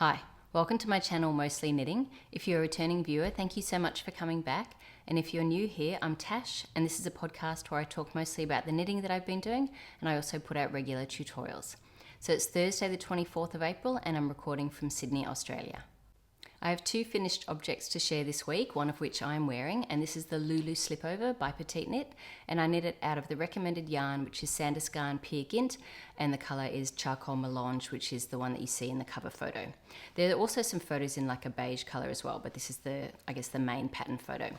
Hi, welcome to my channel Mostly Knitting. If you're a returning viewer, thank you so much for coming back. And if you're new here, I'm Tash, and this is a podcast where I talk mostly about the knitting that I've been doing, and I also put out regular tutorials. So it's Thursday the 24th of April, and I'm recording from Sydney, Australia. I have two finished objects to share this week, one of which I'm wearing, and this is the Lulu Slipover by Petite Knit, and I knit it out of the recommended yarn, which is Sandnes Garn Peer Gynt, and the colour is Charcoal Melange, which is the one that you see in the cover photo. There are also some photos in like a beige colour as well, but this is the main pattern photo.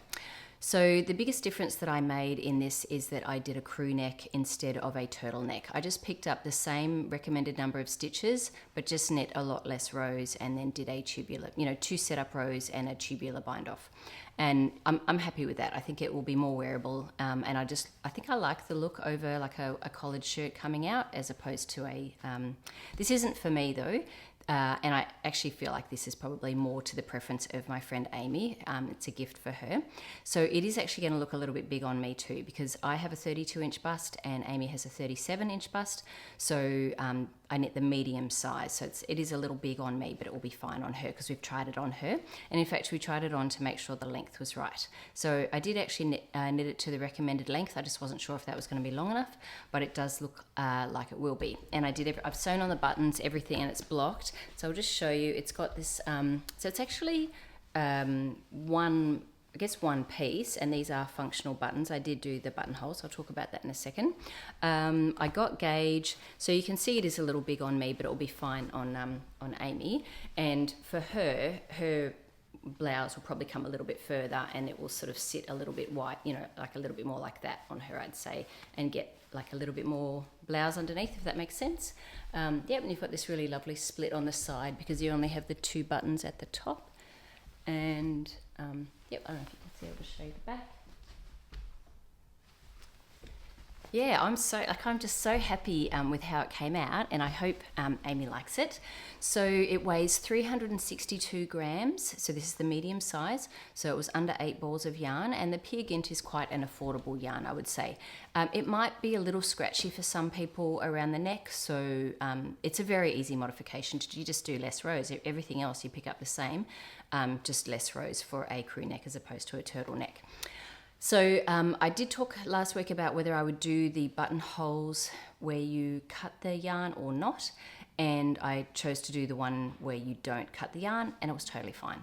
So the biggest difference that I made in this is that I did a crew neck instead of a turtleneck. I just picked up the same recommended number of stitches, but just knit a lot less rows and then did a tubular, two setup rows and a tubular bind off. And I'm happy with that. I think it will be more wearable. And I think I like the look over like a collared shirt coming out as opposed to a, this isn't for me though. And I actually feel like this is probably more to the preference of my friend Amy. It's a gift for her. So it is actually going to look a little bit big on me too, because I have a 32-inch bust and Amy has a 37-inch bust. So I knit the medium size. So it is a little big on me, but it will be fine on her because we've tried it on her. And in fact, we tried it on to make sure the length was right. So I did actually knit it to the recommended length. I just wasn't sure if that was going to be long enough, but it does look like it will be. And I've sewn on the buttons, everything, and it's blocked. So I'll just show you. It's got this, so it's actually one piece, and these are functional buttons. I did do the buttonholes. I'll talk about that in a second. I got gauge, so you can see it is a little big on me, but it will be fine on Amy. And for her blouse will probably come a little bit further, and it will sort of sit a little bit wide, like a little bit more like that on her, I'd say, and get like a little bit more blouse underneath, if that makes sense. And you've got this really lovely split on the side because you only have the two buttons at the top. And I don't know if you can see, I'll just show you the back. Yeah, I'm just so happy with how it came out, and I hope Amy likes it. So it weighs 362 grams, so this is the medium size, so it was under 8 balls of yarn, and the Peer Gynt is quite an affordable yarn, I would say. It might be a little scratchy for some people around the neck, so it's a very easy modification. You just do less rows. Everything else you pick up the same, just less rows for a crew neck as opposed to a turtleneck. So I did talk last week about whether I would do the buttonholes where you cut the yarn or not, and I chose to do the one where you don't cut the yarn, and it was totally fine.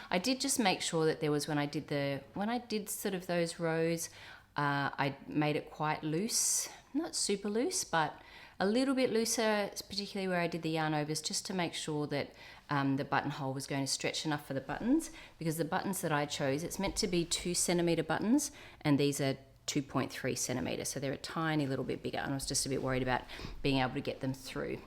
I did just make sure that there was, when I did sort of those rows, I made it quite loose, not super loose, but a little bit looser, particularly where I did the yarn overs, just to make sure that the buttonhole was going to stretch enough for the buttons, because the buttons that I chose, it's meant to be 2 centimeter buttons, and these are 2.3 centimeters, so they're a tiny little bit bigger, and I was just a bit worried about being able to get them through.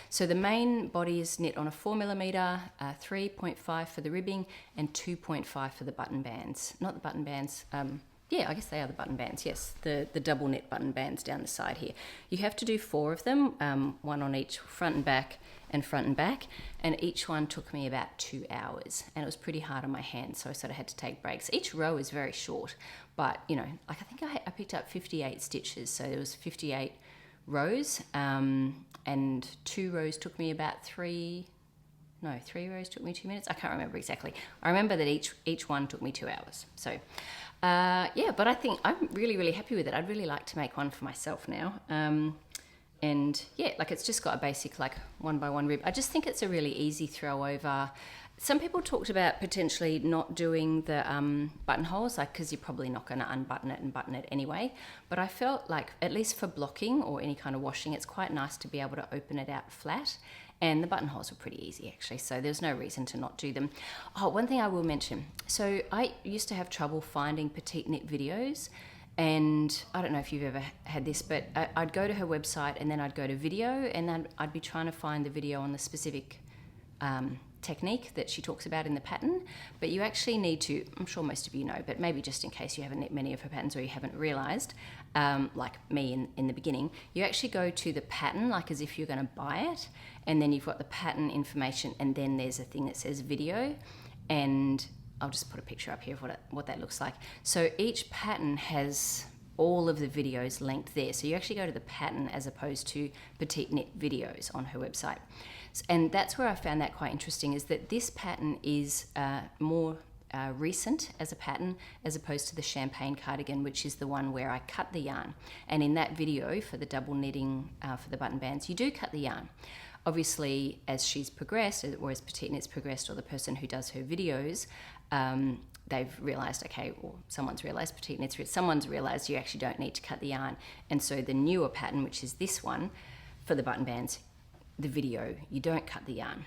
So the main body is knit on a 4mm, 3.5 for the ribbing, and 2.5 for the button bands. Not the button bands, yeah, I guess they are the button bands, yes, the double knit button bands down the side here. You have to do 4 of them, one on each front and back, and each one took me about 2 hours, and it was pretty hard on my hands, so I sort of had to take breaks. Each row is very short, but I think I picked up 58 stitches, so there was 58 rows, and 2 rows took me about 3 rows took me 2 minutes. I can't remember exactly. I remember that each one took me 2 hours. So but I think I'm really, really happy with it. I'd really like to make one for myself now. And yeah, it's just got a basic 1x1 rib. I just think it's a really easy throw over. Some people talked about potentially not doing the buttonholes, because you're probably not going to unbutton it and button it anyway. But I felt like, at least for blocking or any kind of washing, it's quite nice to be able to open it out flat. And the buttonholes were pretty easy, actually, so there's no reason to not do them. Oh, one thing I will mention. So I used to have trouble finding Petite Knit videos, and I don't know if you've ever had this, but I'd go to her website and then I'd go to video, and then I'd be trying to find the video on the specific technique that she talks about in the pattern, but you actually need to, I'm sure most of you know, but maybe just in case you haven't knit many of her patterns or you haven't realised, like me in the beginning, you actually go to the pattern as if you're going to buy it, and then you've got the pattern information, and then there's a thing that says video, and I'll just put a picture up here of what that looks like. So each pattern has all of the videos linked there, so you actually go to the pattern as opposed to Petite Knit videos on her website. And that's where I found that quite interesting, is that this pattern is more recent as a pattern as opposed to the champagne cardigan, which is the one where I cut the yarn. And in that video for the double knitting for the button bands, you do cut the yarn. Obviously, as she's progressed, or as Petite Knit's progressed, or the person who does her videos, they've realised, okay, or someone's realised, Petite Knit's, someone's realised you actually don't need to cut the yarn. And so the newer pattern, which is this one, for the button bands, the video, you don't cut the yarn.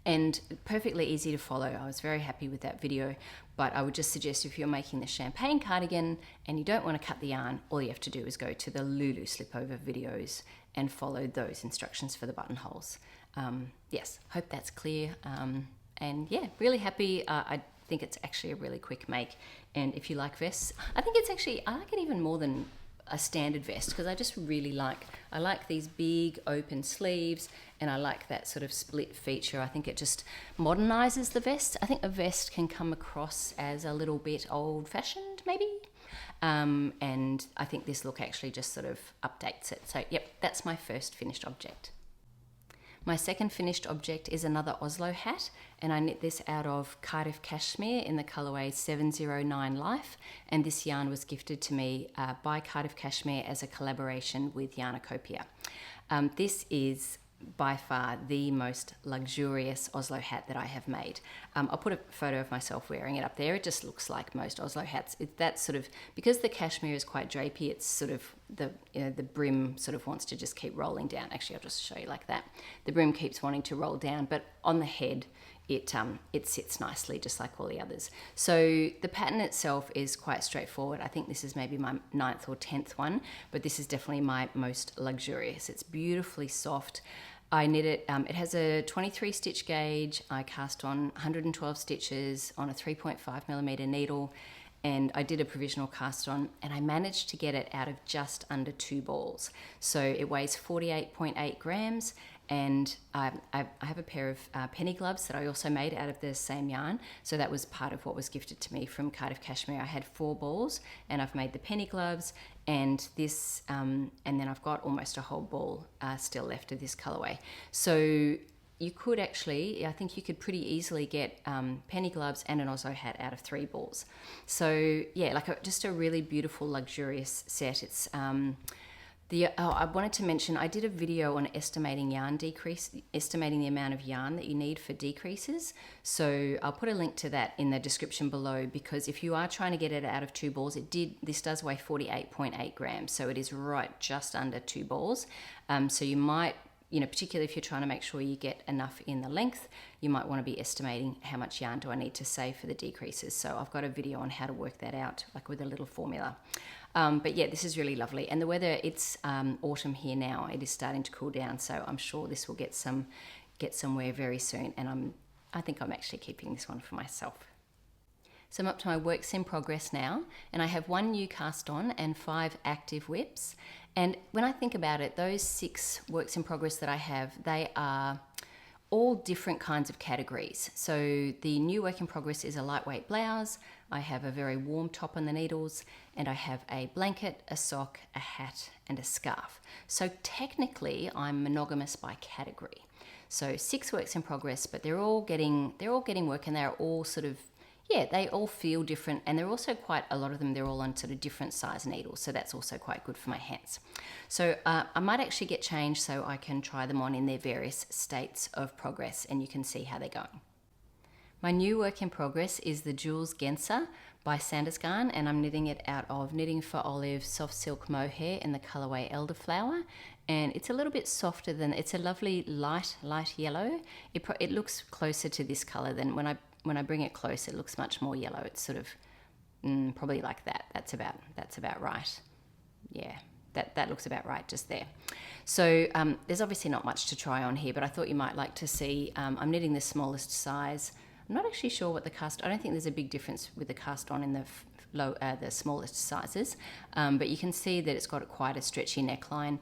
And perfectly easy to follow. I was very happy with that video, but I would just suggest if you're making the champagne cardigan and you don't want to cut the yarn, all you have to do is go to the Lulu Slipover videos and follow those instructions for the buttonholes. Yes, hope that's clear. And yeah, really happy. I think it's actually a really quick make. And if you like vests, I think it's actually, I like it even more than a standard vest, because I just really I like these big open sleeves, and I like that sort of split feature. I think it just modernizes the vest. I think a vest can come across as a little bit old-fashioned maybe, and I think this look actually just sort of updates it. So yep, that's my first finished object. My second finished object is another Oslo hat, and I knit this out of Cardiff Cashmere in the colourway 709 Life, and this yarn was gifted to me by Cardiff Cashmere as a collaboration with Yarnacopia. This is by far the most luxurious Oslo hat that I have made. I'll put a photo of myself wearing it up there. It just looks like most Oslo hats. That's sort of, because the cashmere is quite drapey, it's sort of the brim sort of wants to just keep rolling down. Actually, I'll just show you like that. The brim keeps wanting to roll down, but on the head it sits nicely, just like all the others. So the pattern itself is quite straightforward. I think this is maybe my 9th or 10th one, but this is definitely my most luxurious. It's beautifully soft. I knit it, it has a 23 stitch gauge. I cast on 112 stitches on a 3.5mm needle, and I did a provisional cast on, and I managed to get it out of just under 2 balls. So it weighs 48.8 grams, and I have a pair of penny gloves that I also made out of the same yarn. So that was part of what was gifted to me from Cardiff Cashmere. I had 4 balls, and I've made the penny gloves and this, and then I've got almost a whole ball still left of this colorway. So you could actually, I think you could pretty easily get penny gloves and an Oslo hat out of 3 balls. So yeah, like just a really beautiful, luxurious set. It's I wanted to mention, I did a video on estimating the amount of yarn that you need for decreases. So I'll put a link to that in the description below, because if you are trying to get it out of 2 balls, this does weigh 48.8 grams. So it is right just under 2 balls. So you might, particularly if you're trying to make sure you get enough in the length, you might want to be estimating how much yarn do I need to save for the decreases. So I've got a video on how to work that out, like with a little formula. But yeah, this is really lovely. And the weather, it's autumn here now. It is starting to cool down, so I'm sure this will get somewhere very soon. And I think I'm actually keeping this one for myself. So I'm up to my works in progress now, and I have 1 new cast on and 5 active whips. And when I think about it, those 6 works in progress that I have, they are all different kinds of categories. So the new work in progress is a lightweight blouse. I have a very warm top on the needles, and I have a blanket, a sock, a hat, and a scarf. So technically I'm monogamous by category. So 6 works in progress, but they're all getting work, and they're all sort of, yeah, they all feel different, and they're also quite, a lot of them, they're all on sort of different size needles, so that's also quite good for my hands. So I might actually get changed so I can try them on in their various states of progress, and you can see how they're going. My new work in progress is the Jules Genser by Sandnes Garn, and I'm knitting it out of Knitting for Olive Soft Silk Mohair in the colourway Elderflower, and it's a little bit softer than, it's a lovely light yellow. It looks closer to this colour than when I bring it close, it looks much more yellow. It's sort of probably like that. That's about right. Yeah, that looks about right just there. So there's obviously not much to try on here, but I thought you might like to see. I'm knitting the smallest size. I'm not actually sure what the cast, I don't think there's a big difference with the cast on in the smallest sizes, but you can see that it's got quite a stretchy neckline.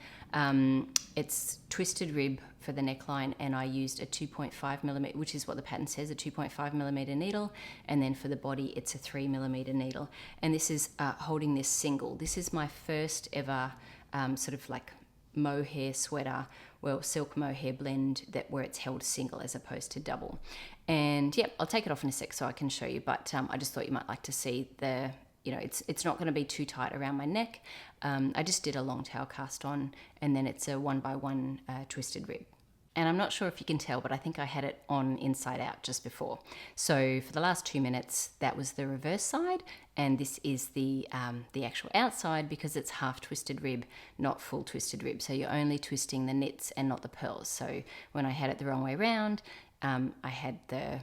It's twisted rib for the neckline, and I used a 2.5mm, which is what the pattern says, a 2.5mm needle, and then for the body it's a 3mm needle. And this is holding this single. This is my first ever sort of like mohair sweater silk mohair blend that where it's held single as opposed to double. And yeah, I'll take it off in a sec so I can show you, but I just thought you might like to see the, it's not going to be too tight around my neck. I just did a long tail cast on, and then it's a 1x1 twisted rib. And I'm not sure if you can tell, but I think I had it on inside out just before. So for the last 2 minutes, that was the reverse side, and this is the actual outside because it's half twisted rib, not full twisted rib. So you're only twisting the knits and not the pearls. So when I had it the wrong way around, I had the,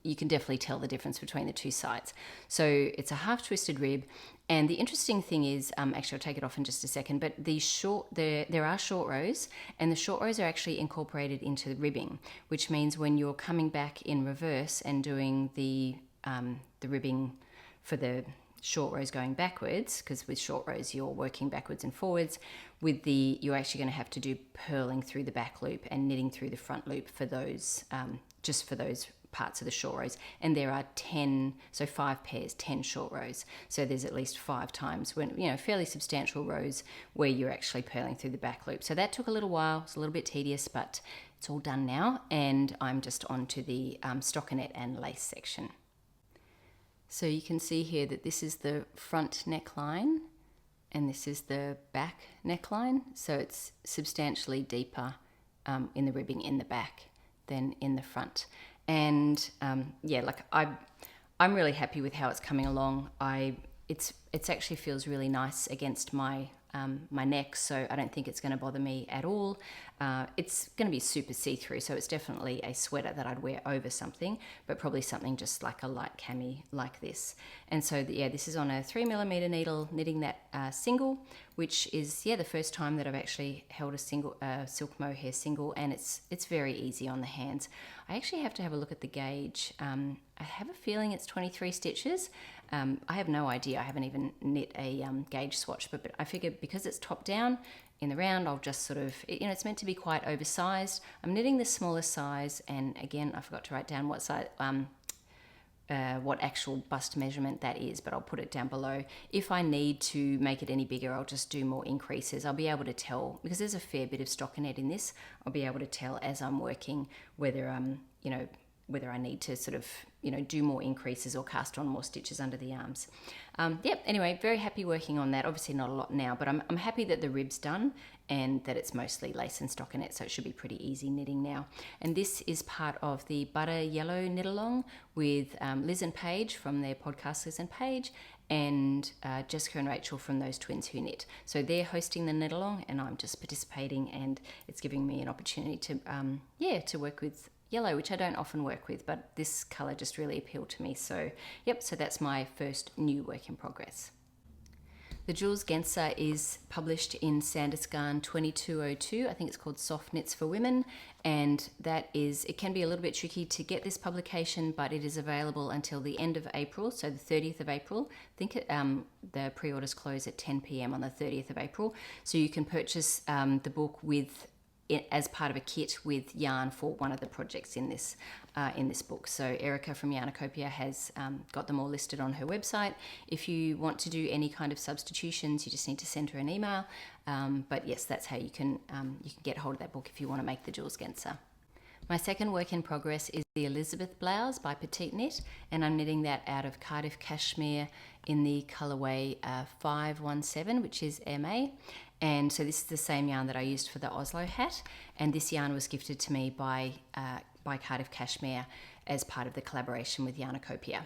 you can definitely tell the difference between the two sides. So it's a half twisted rib. And the interesting thing is, actually I'll take it off in just a second, but there are short rows, and the short rows are actually incorporated into the ribbing, which means when you're coming back in reverse and doing the ribbing for the short rows going backwards, because with short rows you're working backwards and forwards, you're actually going to have to do purling through the back loop and knitting through the front loop for those, just for those parts of the short rows. And there are 5 pairs, 10 short rows, so there's at least 5 times when fairly substantial rows where you're actually purling through the back loop. So that took a little while, it's a little bit tedious, but it's all done now, and I'm just on to the stockinette and lace section. So you can see here that this is the front neckline and this is the back neckline, so it's substantially deeper in the ribbing in the back than in the front. And I'm really happy with how it's coming along. It's actually feels really nice against my neck, so I don't think it's going to bother me at all. It's going to be super see-through, so it's definitely a sweater that I'd wear over something, but probably something just like a light cami like this. And so this is on a 3mm needle, knitting that single, which is the first time that I've actually held a single silk mohair single, and it's very easy on the hands. I actually have to have a look at the gauge. I have a feeling it's 23 stitches. I have no idea. I haven't even knit a gauge swatch, but I figured because it's top down in the round, I'll just sort of, it's meant to be quite oversized. I'm knitting the smaller size, and again, I forgot to write down what size, what actual bust measurement that is, but I'll put it down below. If I need to make it any bigger, I'll just do more increases. I'll be able to tell, because there's a fair bit of stockinette in this, I'll be able to tell as I'm working whether whether I need to sort of, do more increases or cast on more stitches under the arms. Anyway, very happy working on that. Obviously not a lot now, but I'm happy that the rib's done and that it's mostly lace and stockinette, so it should be pretty easy knitting now. And this is part of the Butter Yellow knit along with Liz and Paige from their podcast, Liz and Paige, and Jessica and Rachel from Those Twins Who Knit. So they're hosting the knit along, and I'm just participating, and it's giving me an opportunity to work with yellow, which I don't often work with, but this colour just really appealed to me. So so that's my first new work in progress. The Jules Genser is published in Sandnes Garn 2202. I think it's called Soft Knits for Women, and it can be a little bit tricky to get this publication, but it is available until the end of April, so the 30th of April. I think the pre-orders close at 10 p.m. on the 30th of April, so you can purchase the book as part of a kit with yarn for one of the projects in this book. So Erica from Yarnacopia has got them all listed on her website. If you want to do any kind of substitutions, you just need to send her an email. But yes, that's how you can get hold of that book if you want to make the Jules Genser. My second work in progress is the Elisabeth Blouse by Petite Knit, and I'm knitting that out of Cardiff Cashmere in the colourway 517, which is MA. And so this is the same yarn that I used for the Oslo Hat, and this yarn was gifted to me by Cardiff Cashmere as part of the collaboration with Yarnacopia.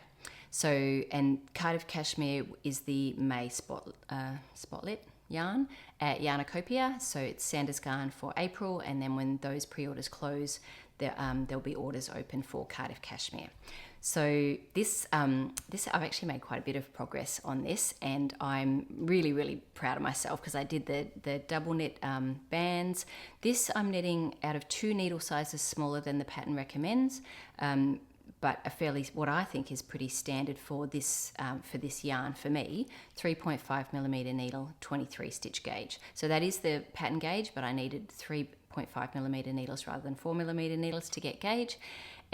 So, and Cardiff Cashmere is the May spotlit yarn at Yarnacopia, so it's Sandnes Garn for April, and then when those pre-orders close, there'll be orders open for Cardiff Cashmere. So this I've actually made quite a bit of progress on this, and I'm really, really proud of myself because I did the double knit bands. This I'm knitting out of 2 needle sizes smaller than the pattern recommends, but a fairly, what I think is pretty standard for this yarn for me, 3.5mm needle, 23 stitch gauge. So that is the pattern gauge, but I needed 3.5mm needles rather than 4mm needles to get gauge.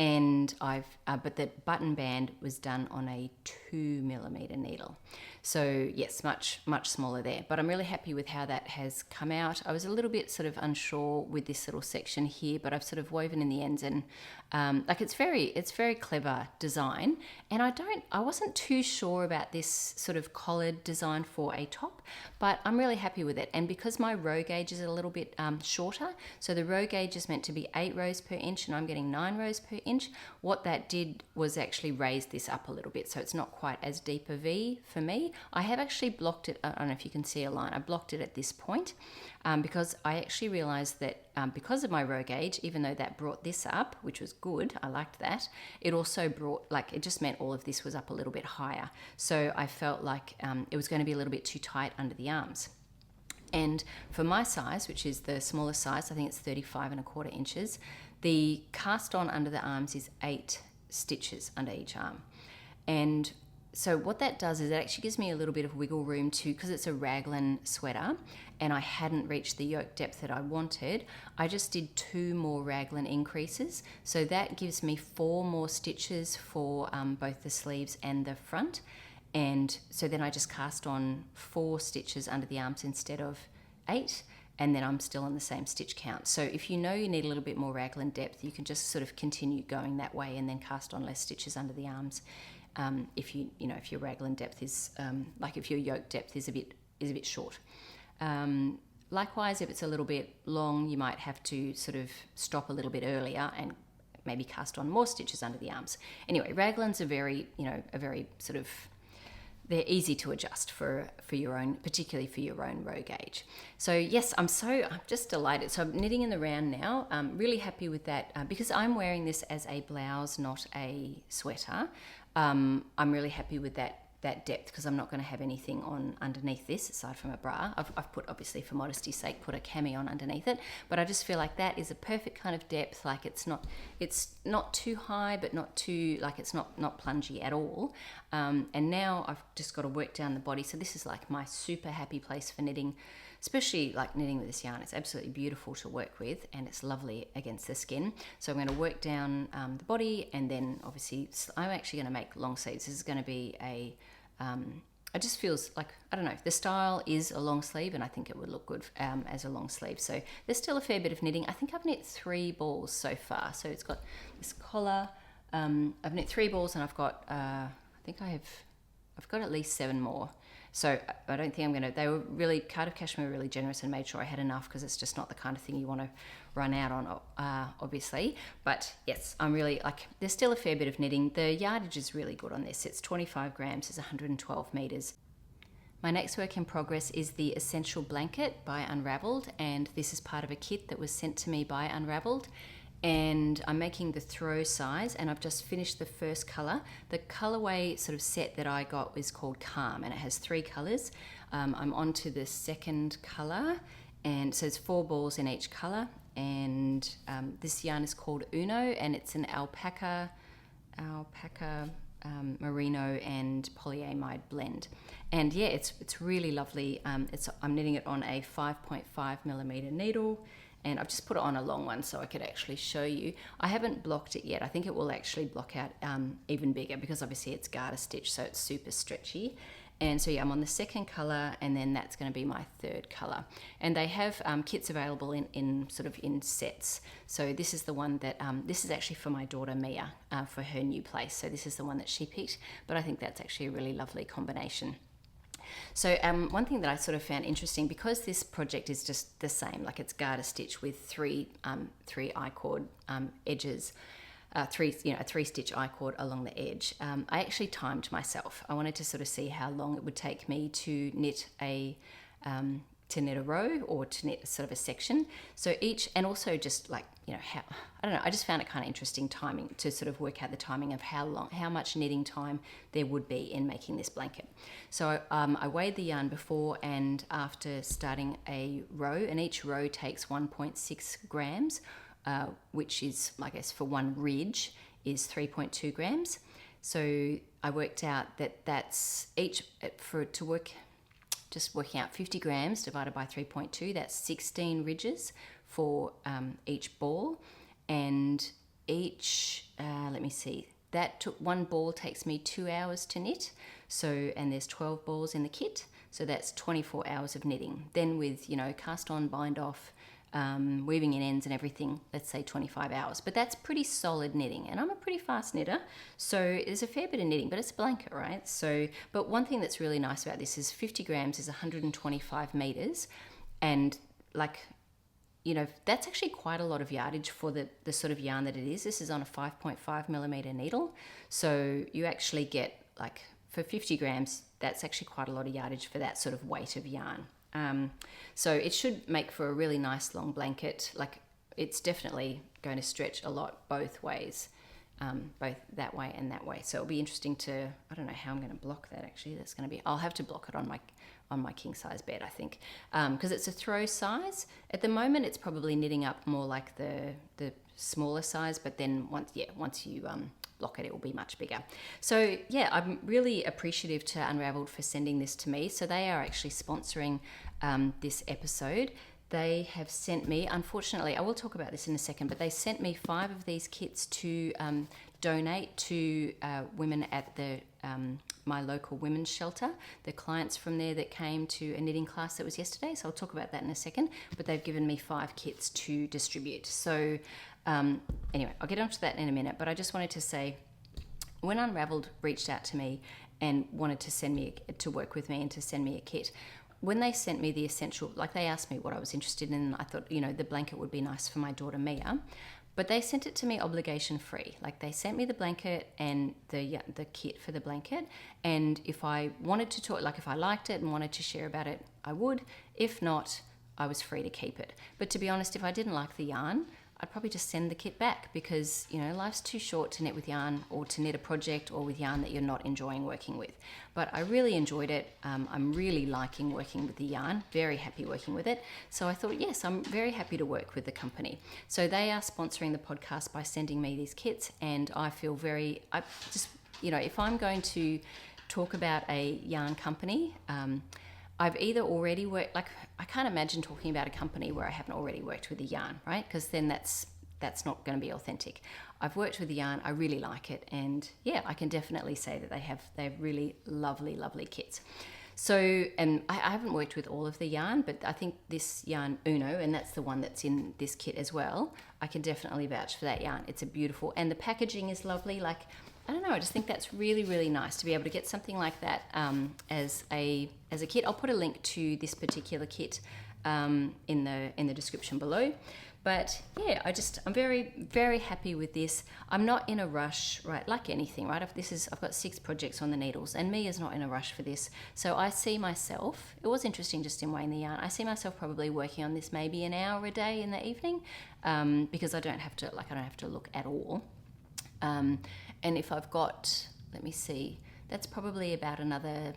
And but the button band was done on a 2mm needle. So yes, much smaller there, but I'm really happy with how that has come out. I was a little bit sort of unsure with this little section here, but I've sort of woven in the ends, and like it's very clever design. And I wasn't too sure about this sort of collared design for a top, but I'm really happy with it. And because my row gauge is a little bit shorter, so the row gauge is meant to be 8 rows per inch, and I'm getting 9 rows per inch. What that did was actually raise this up a little bit, so it's not quite as deep a V for me. I have actually blocked it. I don't know if you can see a line. I blocked it at this point because I actually realized that because of my row gauge, even though that brought this up, which was good, I liked that, it also brought, like, it just meant all of this was up a little bit higher. So I felt like it was going to be a little bit too tight under the arms. And for my size, which is the smallest size, I think it's 35¼ inches, the cast on under the arms is 8 stitches under each arm. And so what that does is it actually gives me a little bit of wiggle room to, because it's a raglan sweater and I hadn't reached the yoke depth that I wanted, I just did 2 more raglan increases. So that gives me 4 more stitches for both the sleeves and the front. And so then I just cast on 4 stitches under the arms instead of 8, and then I'm still on the same stitch count. So if you know you need a little bit more raglan depth, you can just sort of continue going that way and then cast on less stitches under the arms. If if your raglan depth is like if your yoke depth is a bit short. Likewise, if it's a little bit long, you might have to sort of stop a little bit earlier and maybe cast on more stitches under the arms. Anyway, raglans are very sort of, they're easy to adjust for your own, particularly for your own row gauge. So yes, I'm just delighted. So I'm knitting in the round now. I'm really happy with that because I'm wearing this as a blouse, not a sweater. I'm really happy with that depth because I'm not going to have anything on underneath this aside from a bra. I've put, obviously for modesty's sake, put a cami on underneath it, but I just feel like that is a perfect kind of depth. Like it's not too high, but not too, like it's not plungy at all. And now I've just got to work down the body. So this is like my super happy place for knitting, especially like knitting with this yarn. It's absolutely beautiful to work with and it's lovely against the skin. So I'm going to work down the body, and then obviously I'm actually going to make long sleeves. This is going to be it just feels like, I don't know, the style is a long sleeve and I think it would look good as a long sleeve. So there's still a fair bit of knitting. I think I've knit 3 balls so far. So it's got this collar. I've knit 3 balls and I've got, I've got at least 7 more. So I don't think I'm going to, they were really, CARDIFF CASHMERE were really generous and made sure I had enough because it's just not the kind of thing you want to run out on, obviously. But yes, I'm really, like, there's still a fair bit of knitting. The yardage is really good on this. It's 25 grams, it's 112 meters. My next work in progress is the Essential Blanket by Unravelled, and this is part of a kit that was sent to me by Unravelled. And I'm making the throw size, and I've just finished the first colour. The colourway sort of set that I got is called Calm, and it has 3 colours. I'm on to the second colour, and so it's 4 balls in each colour. And this yarn is called Uno, and it's an alpaca, merino and polyamide blend. And yeah, it's really lovely. I'm knitting it on a 5.5mm needle. And I've just put it on a long one so I could actually show you. I haven't blocked it yet. I think it will actually block out even bigger because obviously it's garter stitch, so it's super stretchy. And so yeah, I'm on the second colour, and then that's going to be my third colour. And they have kits available in sets. So this is the one that, this is actually for my daughter Mia for her new place. So this is the one that she picked, but I think that's actually a really lovely combination. So one thing that I sort of found interesting, because this project is just the same, like it's garter stitch with 3 I-cord edges, a 3-stitch I-cord along the edge. I actually timed myself. I wanted to sort of see how long it would take me to knit a row or to knit sort of a section. So each, and also just like, how, I don't know, I just found it kind of interesting timing to sort of work out the timing of how much knitting time there would be in making this blanket. So I weighed the yarn before and after starting a row, and each row takes 1.6 grams, which is, I guess, for one ridge is 3.2 grams. So I worked out that that's just working out 50 grams divided by 3.2, that's 16 ridges for each ball, and each, let me see, one ball takes me 2 hours to knit. So, and there's 12 balls in the kit. So that's 24 hours of knitting. Then with, cast on, bind off, weaving in ends and everything, let's say 25 hours. But that's pretty solid knitting. And I'm a pretty fast knitter. So there's a fair bit of knitting, but it's a blanket, right? So, but one thing that's really nice about this is 50 grams is 125 meters. And that's actually quite a lot of yardage for the sort of yarn that it is. This is on a 5.5 millimeter needle. So you actually get for 50 grams, that's actually quite a lot of yardage for that sort of weight of yarn. So it should make for a really nice long blanket. It's definitely going to stretch a lot both ways, both that way and that way. So it'll be interesting I don't know how I'm going to block that actually. I'll have to block it on my king size bed, I think, because it's a throw size. At the moment, it's probably knitting up more like the smaller size, but then once you block it, it will be much bigger. So yeah, I'm really appreciative to Unravelled for sending this to me. So they are actually sponsoring this episode. They have sent me, unfortunately, I will talk about this in a second, but they sent me 5 of these kits to donate to women at my local women's shelter, the clients from there that came to a knitting class that was yesterday. So I'll talk about that in a second, but they've given me 5 kits to distribute. So anyway, I'll get onto that in a minute, but I just wanted to say, when Unravelled reached out to me and wanted to send me to work with me and to send me a kit, when they sent me the essential, they asked me what I was interested in, and I thought, the blanket would be nice for my daughter Mia, but they sent it to me obligation free. They sent me the blanket and the kit for the blanket, and if I wanted to talk, if I liked it and wanted to share about it, I would. If not, I was free to keep it. But to be honest, if I didn't like the yarn, I'd probably just send the kit back, because life's too short to knit with yarn, or to knit a project or with yarn that you're not enjoying working with. But I really enjoyed it. I'm really liking working with the yarn, very happy working with it. So I thought, yes, I'm very happy to work with the company. So they are sponsoring the podcast by sending me these kits, and I feel if I'm going to talk about a yarn company, I've either already worked, I can't imagine talking about a company where I haven't already worked with the yarn, right? Because then that's not going to be authentic. I've worked with the yarn, I really like it, and yeah, I can definitely say that they have really lovely, lovely kits. So, and I haven't worked with all of the yarn, but I think this yarn Uno, and that's the one that's in this kit as well, I can definitely vouch for that yarn. It's a beautiful, and the packaging is lovely. I don't know, I just think that's really, really nice to be able to get something like that as a kit. I'll put a link to this particular kit in the description below. But yeah, I'm very, very happy with this. I'm not in a rush, right? Like anything, right? I've got 6 projects on the needles, and Mia's not in a rush for this. So I see myself, it was interesting just in weighing the yarn, I see myself probably working on this maybe an hour a day in the evening, because I don't have to look at all. And if I've got, let me see, that's probably about another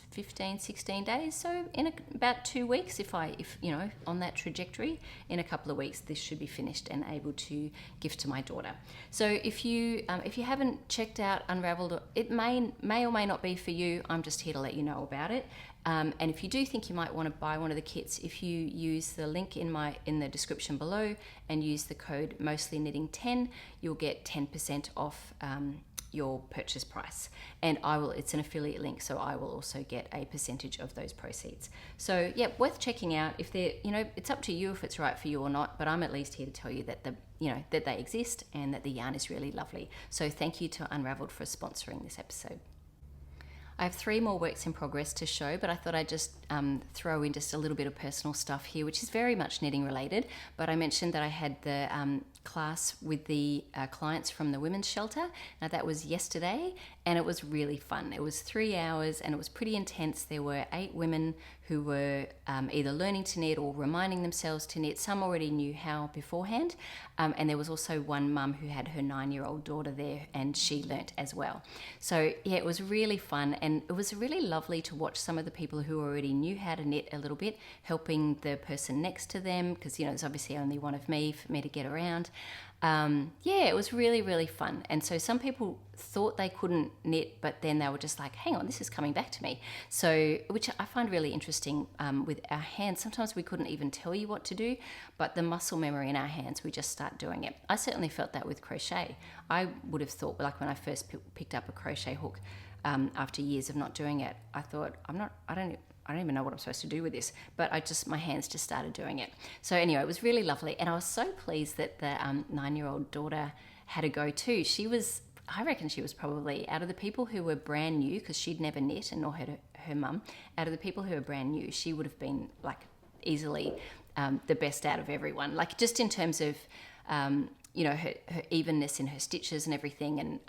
15, 16 days. So in about 2 weeks, if on that trajectory, in a couple of weeks, this should be finished and able to give to my daughter. So if you haven't checked out Unravelled, it may or may not be for you. I'm just here to let you know about it. And if you do think you might want to buy one of the kits, if you use the link in the description below and use the code mostly-knitting10, you'll get 10% off your purchase price. And it's an affiliate link, so I will also get a percentage of those proceeds. So yeah, worth checking out. If it's up to you if it's right for you or not, but I'm at least here to tell you that that they exist and that the yarn is really lovely. So thank you to Unravelled for sponsoring this episode. I have 3 more works in progress to show, but I thought I'd just throw in just a little bit of personal stuff here, which is very much knitting related. But I mentioned that I had the class with the clients from the women's shelter. Now that was yesterday, and it was really fun. It was 3 hours, and it was pretty intense. There were 8 women who were either learning to knit or reminding themselves to knit. Some already knew how beforehand, and there was also one mum who had her 9-year-old daughter there, and she learnt as well. So yeah, it was really fun, and it was really lovely to watch some of the people who already knew how to knit a little bit, helping the person next to them, because there's obviously only one of me for me to get around. Yeah, it was really, really fun. And so some people thought they couldn't knit, but then they were just like, hang on, this is coming back to me. So, which I find really interesting with our hands. Sometimes we couldn't even tell you what to do, but the muscle memory in our hands, we just start doing it. I certainly felt that with crochet. I would have thought, like when I first picked up a crochet hook after years of not doing it, I thought, I don't even know what I'm supposed to do with this, but my hands just started doing it. So anyway, it was really lovely. And I was so pleased that the 9-year-old daughter had a go too. I reckon she was probably, out of the people who were brand new, because she'd never knit, and nor had her mum, out of the people who were brand new, she would have been like easily the best out of everyone. Like just in terms of, her evenness in her stitches and everything. And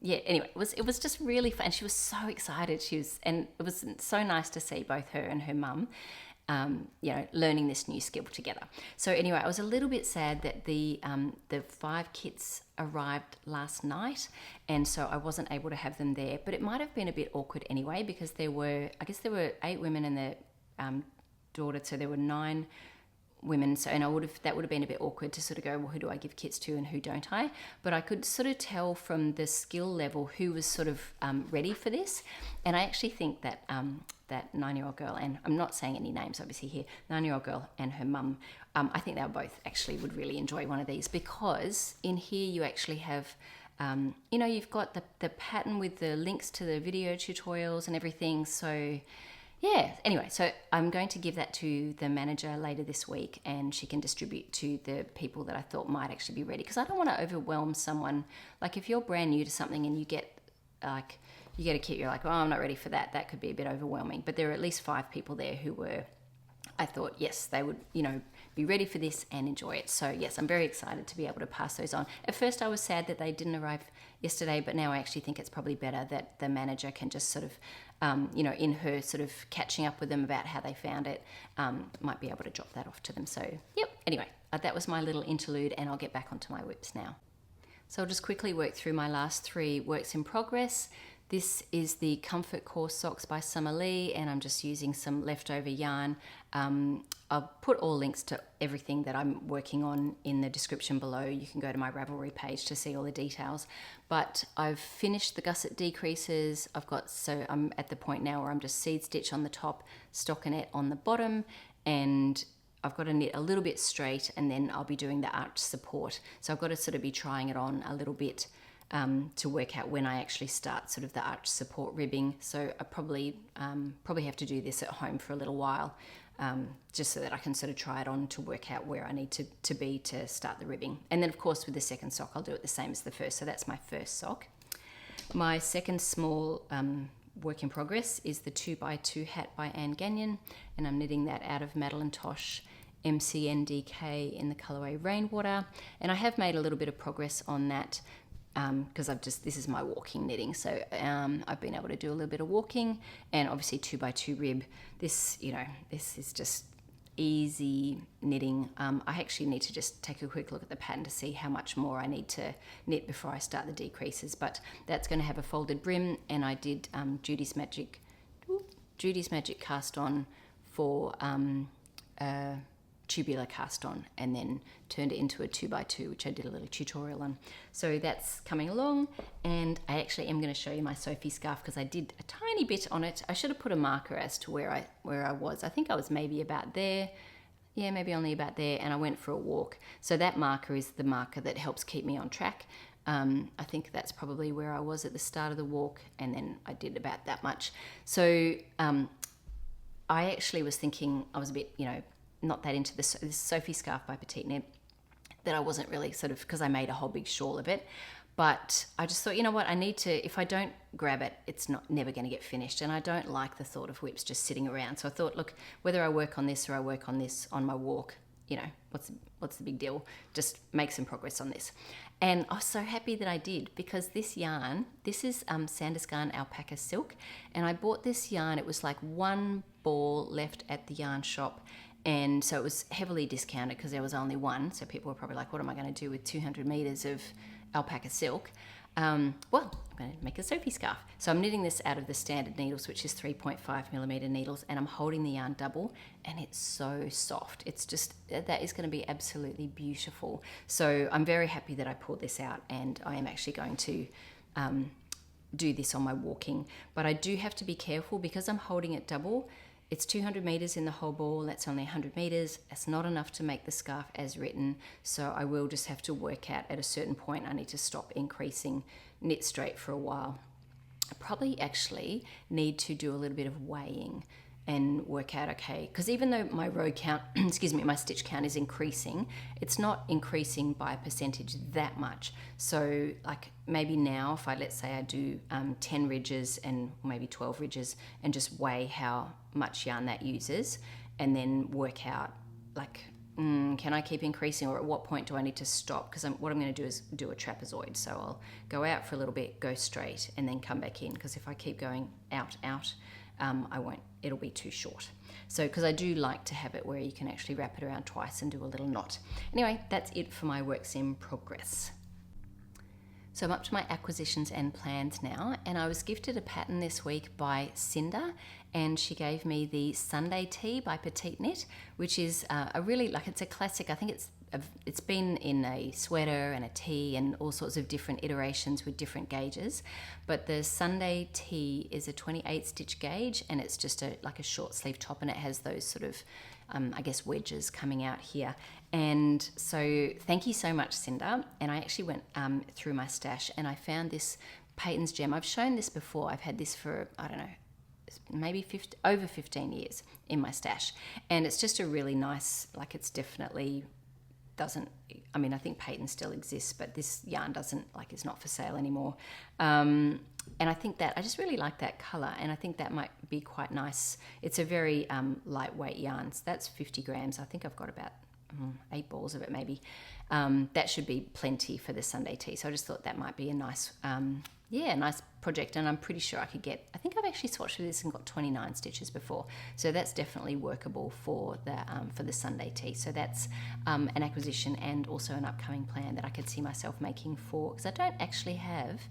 anyway, it was just really fun. She was so excited. And it was so nice to see both her and her mum, learning this new skill together. So anyway, I was a little bit sad that the 5 kits arrived last night, and so I wasn't able to have them there. But it might have been a bit awkward anyway, because there were 8 women and their daughter, so there were 9 women, so that would have been a bit awkward to sort of go, well, who do I give kits to and who don't I? But I could sort of tell from the skill level who was sort of ready for this. And I actually think that that 9-year-old girl, and I'm not saying any names obviously here, 9-year-old girl and her mum, I think they both actually would really enjoy one of these, because in here you actually have you've got the pattern with the links to the video tutorials and everything. So yeah, anyway, so I'm going to give that to the manager later this week, and she can distribute to the people that I thought might actually be ready, because I don't want to overwhelm someone. Like if you're brand new to something and you get a kit, you're like, oh, I'm not ready for that. That could be a bit overwhelming. But there are at least 5 people there who were, I thought, yes, they would, be ready for this and enjoy it. So yes, I'm very excited to be able to pass those on. At first I was sad that they didn't arrive yesterday, but now I actually think it's probably better that the manager can just sort of, in her sort of catching up with them about how they found it, might be able to drop that off to them. So yep, anyway, that was my little interlude, and I'll get back onto my whips now. So I'll just quickly work through my last 3 works in progress. This is the Comfort Core Socks by Summer Lee, and I'm just using some leftover yarn. I'll put all links to everything that I'm working on in the description below. You can go to my Ravelry page to see all the details. But I've finished the gusset decreases. I'm at the point now where I'm just seed stitch on the top, stockinette on the bottom, and I've got to knit a little bit straight, and then I'll be doing the arch support. So I've got to sort of be trying it on a little bit to work out when I actually start sort of the arch support ribbing. So I probably have to do this at home for a little while, just so that I can sort of try it on to work out where I need to be to start the ribbing. And then of course with the second sock I'll do it the same as the first. So that's my first sock. My second small work in progress is the 2x2 hat by Anne Gagnon, and I'm knitting that out of Madeline Tosh MCNDK in the colourway Rainwater. And I have made a little bit of progress on that, because this is my walking knitting, so I've been able to do a little bit of walking, and obviously 2x2 rib. This is just easy knitting. I actually need to just take a quick look at the pattern to see how much more I need to knit before I start the decreases, but that's going to have a folded brim, and I did Judy's Magic cast on for tubular cast on, and then turned it into a 2x2, which I did a little tutorial on. So that's coming along, and I actually am going to show you my Sophie scarf, because I did a tiny bit on it. I should have put a marker as to where I was. I think I was maybe about there. Yeah, maybe only about there, and I went for a walk. So that marker is the marker that helps keep me on track. I think that's probably where I was at the start of the walk, and then I did about that much. So I actually was thinking, I was a bit, not that into this Sophie scarf by Petite, that I wasn't really sort of, because I made a whole big shawl of it. But I just thought, you know what, I need to, if I don't grab it, it's never going to get finished. And I don't like the thought of whips just sitting around. So I thought, look, whether I work on this or I work on this on my walk, what's the big deal? Just make some progress on this. And I was so happy that I did, because this yarn, this is Sandnes Garn Alpaca Silk. And I bought this yarn, it was like 1 ball left at the yarn shop. And so it was heavily discounted because there was only 1. So people were probably like, what am I going to do with 200 meters of alpaca silk? Well, I'm going to make a Sophie scarf. So I'm knitting this out of the standard needles, which is 3.5mm needles, and I'm holding the yarn double, and it's so soft. It's just, that is going to be absolutely beautiful. So I'm very happy that I pulled this out, and I am actually going to do this on my walking. But I do have to be careful because I'm holding it double. It's 200 meters in the whole ball. That's only 100 meters. It's not enough to make the scarf as written. So I will just have to work out at a certain point. I need to stop increasing knit straight for a while. I probably actually need to do a little bit of weighing and work out, okay, because even though my row count, excuse me, my stitch count is increasing, it's not increasing by a percentage that much. So like maybe now if let's say I do 10 ridges and maybe 12 ridges and just weigh how much yarn that uses and then work out like, can I keep increasing, or at what point do I need to stop? Because what I'm going to do is do a trapezoid. So I'll go out for a little bit, go straight, and then come back in, because if I keep going out, I won't, it'll be too short. So, because I do like to have it where you can actually wrap it around twice and do a little knot. Anyway, that's it for my works in progress. So I'm up to my acquisitions and plans now, and I was gifted a pattern this week by Cinda, and she gave me the Sunday Tee by Petite Knit, which is a really, like, it's a classic. I think it's been in a sweater and a tee and all sorts of different iterations with different gauges, but the Sunday Tee is a 28 stitch gauge, and it's just like a short sleeve top, and it has those sort of I guess wedges coming out here. And so thank you so much, Cinda. And I actually went through my stash and I found this Peyton's Gem. I've shown this before. I've had this for, I don't know, maybe over 15 years in my stash. And it's just a really nice, like, it's definitely doesn't, I mean, I think Peyton still exists, but this yarn doesn't, like, it's not for sale anymore. And I think that, I just really like that colour, and I think that might be quite nice. It's a very lightweight yarn. So that's 50 grams. I think I've got about 8 balls of it maybe. That should be plenty for the Sunday Tee. So I just thought that might be a nice, nice project, and I'm pretty sure I could get, I think I've actually swatched with this and got 29 stitches before. So that's definitely workable for the Sunday Tee. So that's an acquisition and also an upcoming plan that I could see myself making for, because I don't actually have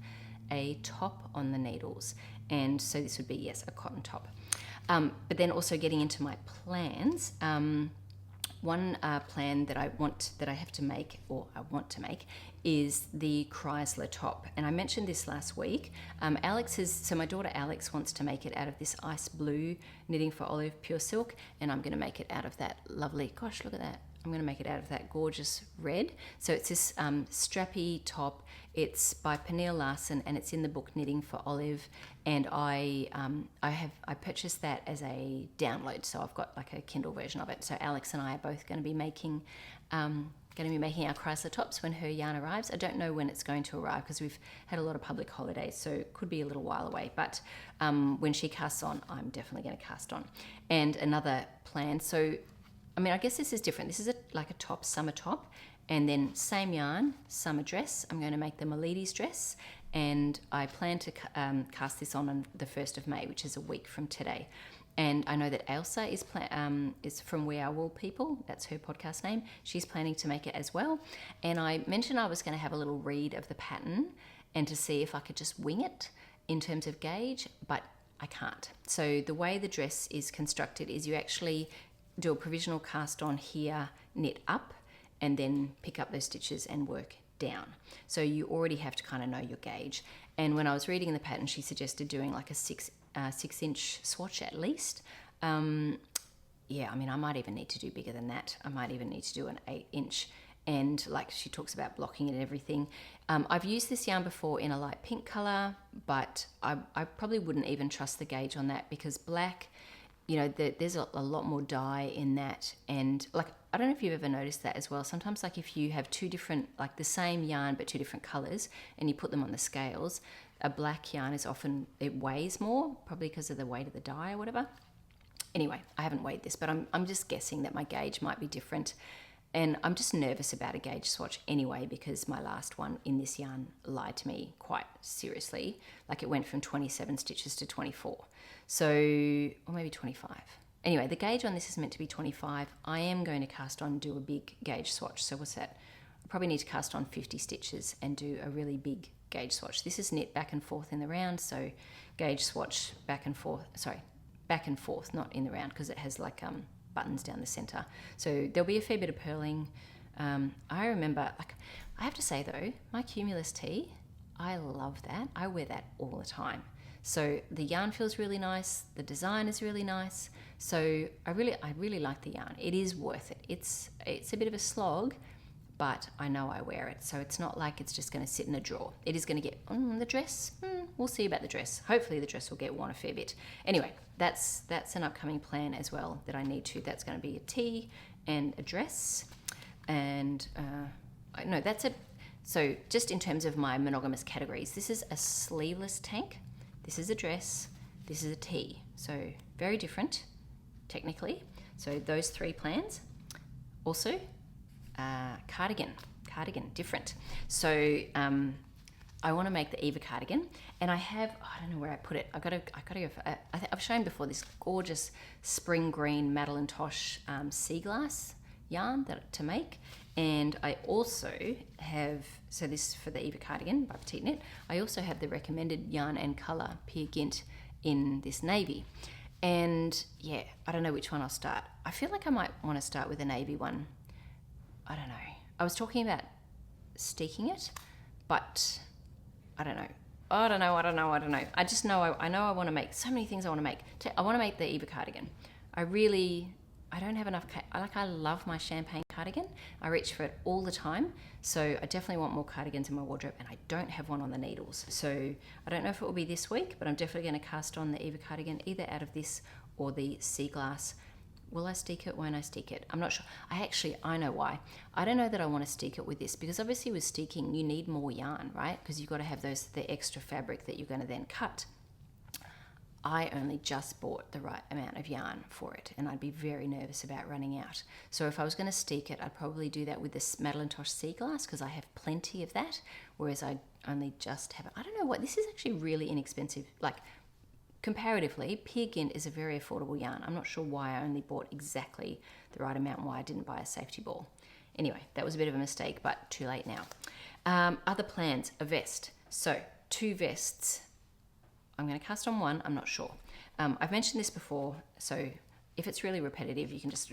a top on the needles, and so this would be, yes, a cotton top. But then also getting into my plans, one plan that I want to make is the Chrysler top, and I mentioned this last week. So my daughter Alex wants to make it out of this ice blue knitting for Olive pure silk, and I'm going to make it out of that lovely, gosh, look at that, I'm going to make it out of that gorgeous red. So it's this strappy top. It's by Pernille Larsen, and it's in the book Knitting for Olive. And I purchased that as a download, so I've got like a Kindle version of it. So Alex and I are both going to be making our Chrysler tops when her yarn arrives. I don't know when it's going to arrive because we've had a lot of public holidays, so it could be a little while away. But when she casts on, I'm definitely going to cast on. And another plan. So I mean, I guess this is different. This is like a top, summer top, and then same yarn, summer dress. I'm going to make them a lady's dress, and I plan to cast this on the 1st of May, which is a week from today. And I know that Elsa is from We Are Wool People. That's her podcast name. She's planning to make it as well. And I mentioned I was going to have a little read of the pattern and to see if I could just wing it in terms of gauge, but I can't. So the way the dress is constructed is you actually do a provisional cast on here, knit up, and then pick up those stitches and work down. So you already have to kind of know your gauge. And when I was reading the pattern, she suggested doing like a 6-inch swatch at least. I mean, I might even need to do bigger than that. I might even need to do an 8-inch. And like she talks about blocking it and everything. I've used this yarn before in a light pink color, but I probably wouldn't even trust the gauge on that, because black, there's a lot more dye in that. And like, I don't know if you've ever noticed that as well. Sometimes, like, if you have two different, like the same yarn but two different colors, and you put them on the scales, a black yarn is often, it weighs more, probably because of the weight of the dye or whatever. Anyway, I haven't weighed this, but I'm just guessing that my gauge might be different. And I'm just nervous about a gauge swatch anyway, because my last one in this yarn lied to me quite seriously. Like, it went from 27 stitches to 24. So, or maybe 25. Anyway, the gauge on this is meant to be 25. I am going to cast on and do a big gauge swatch. So what's that? probably need to cast on 50 stitches and do a really big gauge swatch. This is knit back and forth in the round, so gauge swatch back and forth, not in the round, because it has like buttons down the center. So there'll be a fair bit of purling. I remember, like, I have to say though, my Cumulus tee, I love that. I wear that all the time. So the yarn feels really nice. The design is really nice. So I really like the yarn. It is worth it. It's a bit of a slog, but I know I wear it. So it's not like it's just going to sit in a drawer. It is going to get the dress. We'll see about the dress. Hopefully the dress will get worn a fair bit. Anyway, that's an upcoming plan as well that I need to. That's going to be a tee and a dress. And no, that's it. So just in terms of my monogamous categories, this is a sleeveless tank. This is a dress. This is a tee. So very different, technically. So those three plans. Also, cardigan, different. So I want to make the Eva cardigan, and I don't know where I put it. I gotta go for. I've shown before this gorgeous spring green Madeline Tosh sea glass yarn to make. And I also have, so this for the Eva cardigan by Petite Knit, I also have the recommended yarn and colour Peer Gynt in this navy. And yeah, I don't know which one I'll start. I feel like I might want to start with a navy one. I don't know. I was talking about steeking it, but I don't know. I don't know. I just know I want to make so many things I want to make. I want to make the Eva cardigan. I don't have enough, I love my champagne cardigan. I reach for it all the time. So I definitely want more cardigans in my wardrobe, and I don't have one on the needles. So I don't know if it will be this week, but I'm definitely going to cast on the Eva cardigan, either out of this or the sea glass. Will I steek it? Won't I steek it? I'm not sure. I know why. I don't know that I want to steek it with this, because obviously with steeking, you need more yarn, right? Because you've got to have the extra fabric that you're going to then cut. I only just bought the right amount of yarn for it, and I'd be very nervous about running out. So if I was going to steek it, I'd probably do that with this Madeline Tosh sea glass, because I have plenty of that, whereas I only just have it. I don't know what, this is actually really inexpensive. Like, comparatively, Peer Gynt is a very affordable yarn. I'm not sure why I only bought exactly the right amount and why I didn't buy a safety ball. Anyway, that was a bit of a mistake, but too late now. Other plans, a vest. So 2 vests. I'm going to cast on one, I'm not sure. I've mentioned this before, so if it's really repetitive, you can just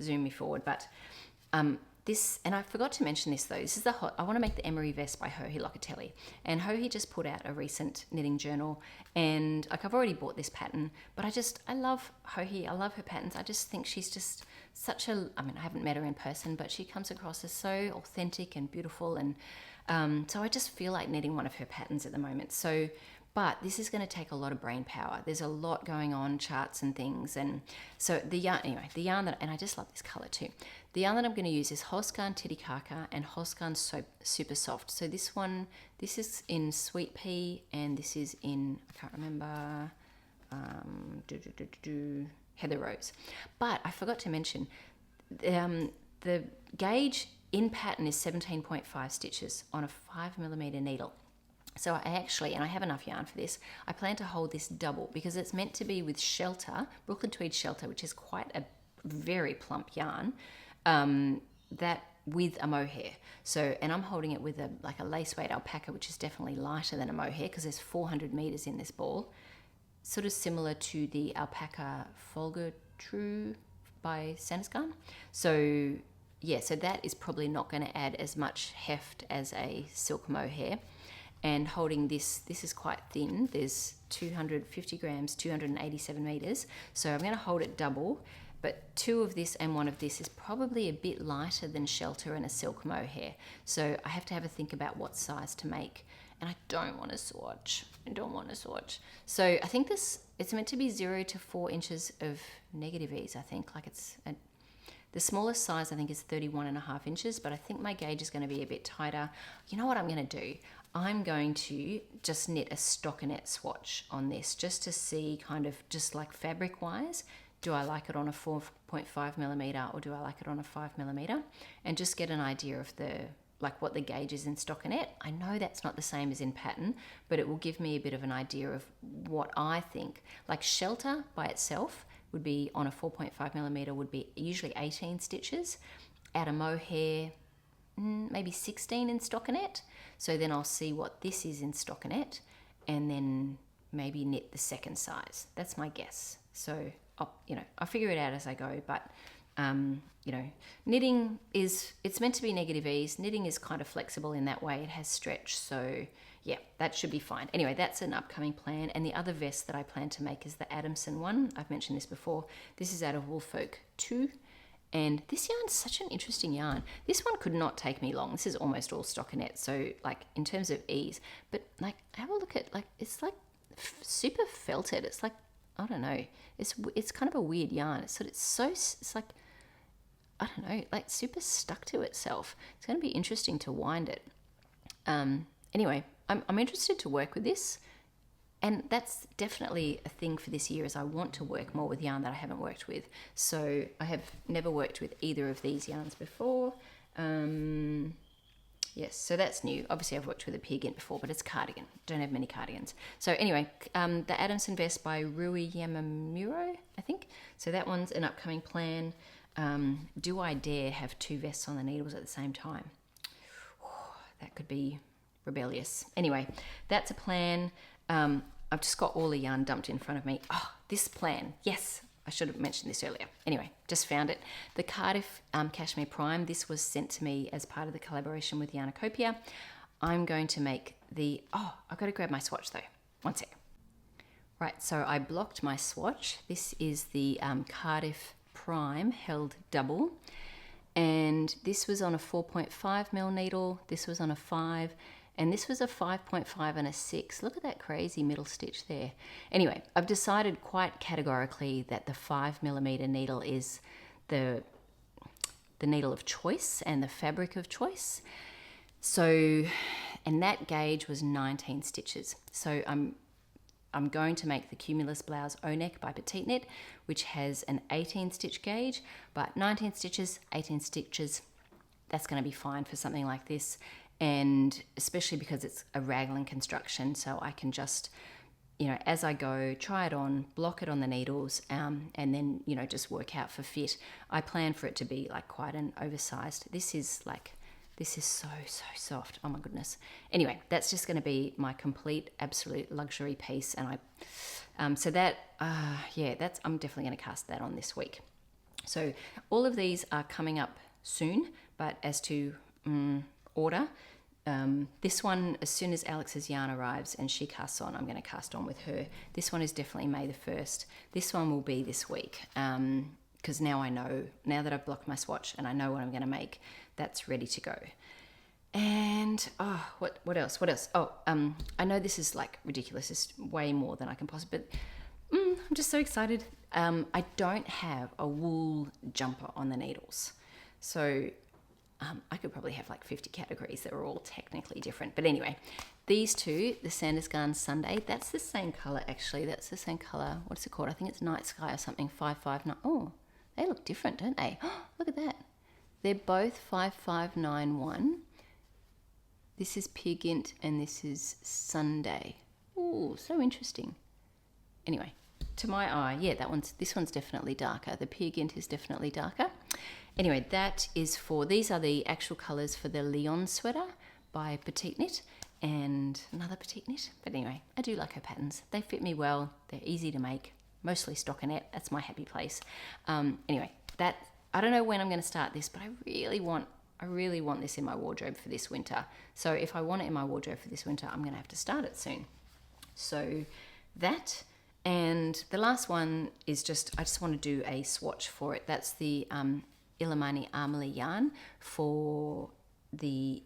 zoom me forward. But this, and I forgot to mention this though, this is I want to make the Emery vest by Johi Locatelli. And Johi just put out a recent knitting journal, and like I've already bought this pattern, but I love Johi, I love her patterns. I just think she's just I haven't met her in person, but she comes across as so authentic and beautiful. And so I just feel like knitting one of her patterns at the moment. But this is going to take a lot of brain power. There's a lot going on, charts and things. And so the yarn and I just love this color too. The yarn that I'm going to use is Hosgarn Titicaca and Hosgarn Super Soft. So this is in Sweet Pea, and this is in, I can't remember, Heather Rose. But I forgot to mention, the gauge in pattern is 17.5 stitches on a 5mm needle. So I have enough yarn for this. I plan to hold this double because it's meant to be with Shelter, Brooklyn Tweed Shelter, which is quite a very plump yarn, that with a mohair. So, and I'm holding it with a lace weight alpaca, which is definitely lighter than a mohair because there's 400 meters in this ball. Sort of similar to the alpaca Folger True by Sandnes Garn. So yeah, so that is probably not going to add as much heft as a silk mohair. And holding this is quite thin. There's 250 grams, 287 meters. So I'm going to hold it double, but 2 of this and 1 of this is probably a bit lighter than Shelter and a silk mohair. So I have to have a think about what size to make. And I don't want to swatch. So I think it's meant to be 0 to 4 inches of negative ease, I think. The smallest size I think is 31.5 inches, but I think my gauge is going to be a bit tighter. You know what I'm going to do? I'm going to just knit a stockinette swatch on this just to see kind of just like fabric wise, do I like it on a 4.5mm or do I like it on a 5mm, and just get an idea of what the gauge is in stockinette. I know that's not the same as in pattern, but it will give me a bit of an idea of what I think. Like Shelter by itself would be on a 4.5mm would be usually 18 stitches. At a mohair, maybe 16 in stockinette. So then I'll see what this is in stockinette and then maybe knit the second size. That's my guess. So I'll figure it out as I go, but knitting it's meant to be negative ease. Knitting is kind of flexible in that way. It has stretch, so yeah, that should be fine. Anyway, that's an upcoming plan. And the other vest that I plan to make is the Adamson one. I've mentioned this before. This is out of Woolfolk 2. And this yarn's such an interesting yarn. This one could not take me long. This is almost all stockinette, so like in terms of ease. But like, have a look at it's like super felted. It's like, I don't know. It's kind of a weird yarn. It's like, I don't know, like super stuck to itself. It's going to be interesting to wind it. Anyway, I'm interested to work with this. And that's definitely a thing for this year, is I want to work more with yarn that I haven't worked with. So I have never worked with either of these yarns before. Yes, so that's new. Obviously I've worked with a Peer Gynt before, but it's cardigan. Don't have many cardigans. So anyway, the Adamson vest by Rui Yamamuro, I think. So that one's an upcoming plan. Do I dare have two vests on the needles at the same time? That could be rebellious. Anyway, that's a plan. I've just got all the yarn dumped in front of me. Oh, this plan. Yes, I should have mentioned this earlier. Anyway, just found it. The Cardiff Cashmere Prime. This was sent to me as part of the collaboration with Yarnacopia. I'm going to make the... Oh, I've got to grab my swatch though. One sec. Right, so I blocked my swatch. This is the Cardiff Prime held double. And this was on a 4.5mm needle. This was on a 5. And this was a 5.5 and a 6. Look at that crazy middle stitch there. Anyway, I've decided quite categorically that the 5mm needle is the needle of choice and the fabric of choice. So, and that gauge was 19 stitches. So I'm going to make the Cumulus Blouse O-neck by Petite Knit, which has an 18 stitch gauge, but 19 stitches, 18 stitches, that's going to be fine for something like this. And especially because it's a raglan construction, so I can just, as I go, try it on, block it on the needles, and then, just work out for fit. I plan for it to be like quite an oversized. This is so soft. Oh my goodness. Anyway, that's just going to be my complete, absolute luxury piece. And I'm definitely going to cast that on this week. So all of these are coming up soon, but as to order, this one, as soon as Alex's yarn arrives and she casts on, I'm going to cast on with her. This one is definitely May the 1st. This one will be this week, because now that I've blocked my swatch and I know what I'm going to make, that's ready to go. And what else? I know this is like ridiculous. It's way more than I can possibly, but I'm just so excited. I don't have a wool jumper on the needles, so I could probably have like 50 categories that are all technically different. But anyway, these two, the Sandnes Garn Sunday, that's the same colour actually. That's the same colour. What's it called? I think it's Night Sky or something, 559. Oh, they look different, don't they? Oh, look at that. They're both 5591. This is Peer Gynt and this is Sunday. Oh, so interesting. Anyway, to my eye, yeah, this one's definitely darker. The Peer Gynt is definitely darker. Anyway, these are the actual colours for the Lyon sweater by Petite Knit and another Petite Knit. But anyway, I do like her patterns. They fit me well. They're easy to make. Mostly stockinette. That's my happy place. Anyway, I don't know when I'm going to start this, but I really want this in my wardrobe for this winter. So if I want it in my wardrobe for this winter, I'm going to have to start it soon. So that, and the last one is I just want to do a swatch for it. That's the Illimani Armley yarn for the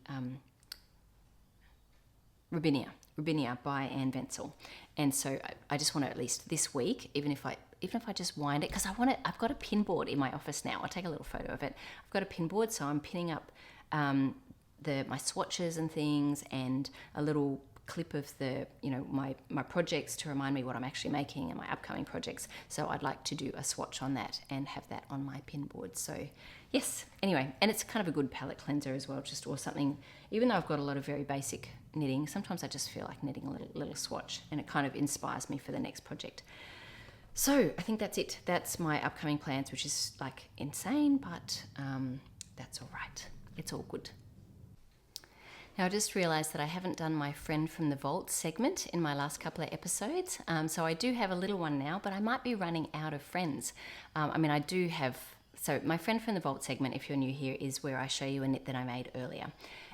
Rubinia by Anne Wenzel. And so I just want to, at least this week, even if I just wind it, because I've got a pin board in my office now. I'll take a little photo of it. I've got a pin board, so I'm pinning up my swatches and things, and a little clip of the my projects to remind me what I'm actually making and my upcoming projects. So I'd like to do a swatch on that and have that on my pin board. So yes, anyway, and it's kind of a good palette cleanser as well, or something. Even though I've got a lot of very basic knitting, sometimes I just feel like knitting a little swatch, and it kind of inspires me for the next project. So I think that's it. That's my upcoming plans, which is like insane, but that's all right. It's all good. Now I just realised that I haven't done my friend from the vault segment in my last couple of episodes. So I do have a little one now, but I might be running out of friends. I do have, so my friend from the vault segment, if you're new here, is where I show you a knit that I made earlier.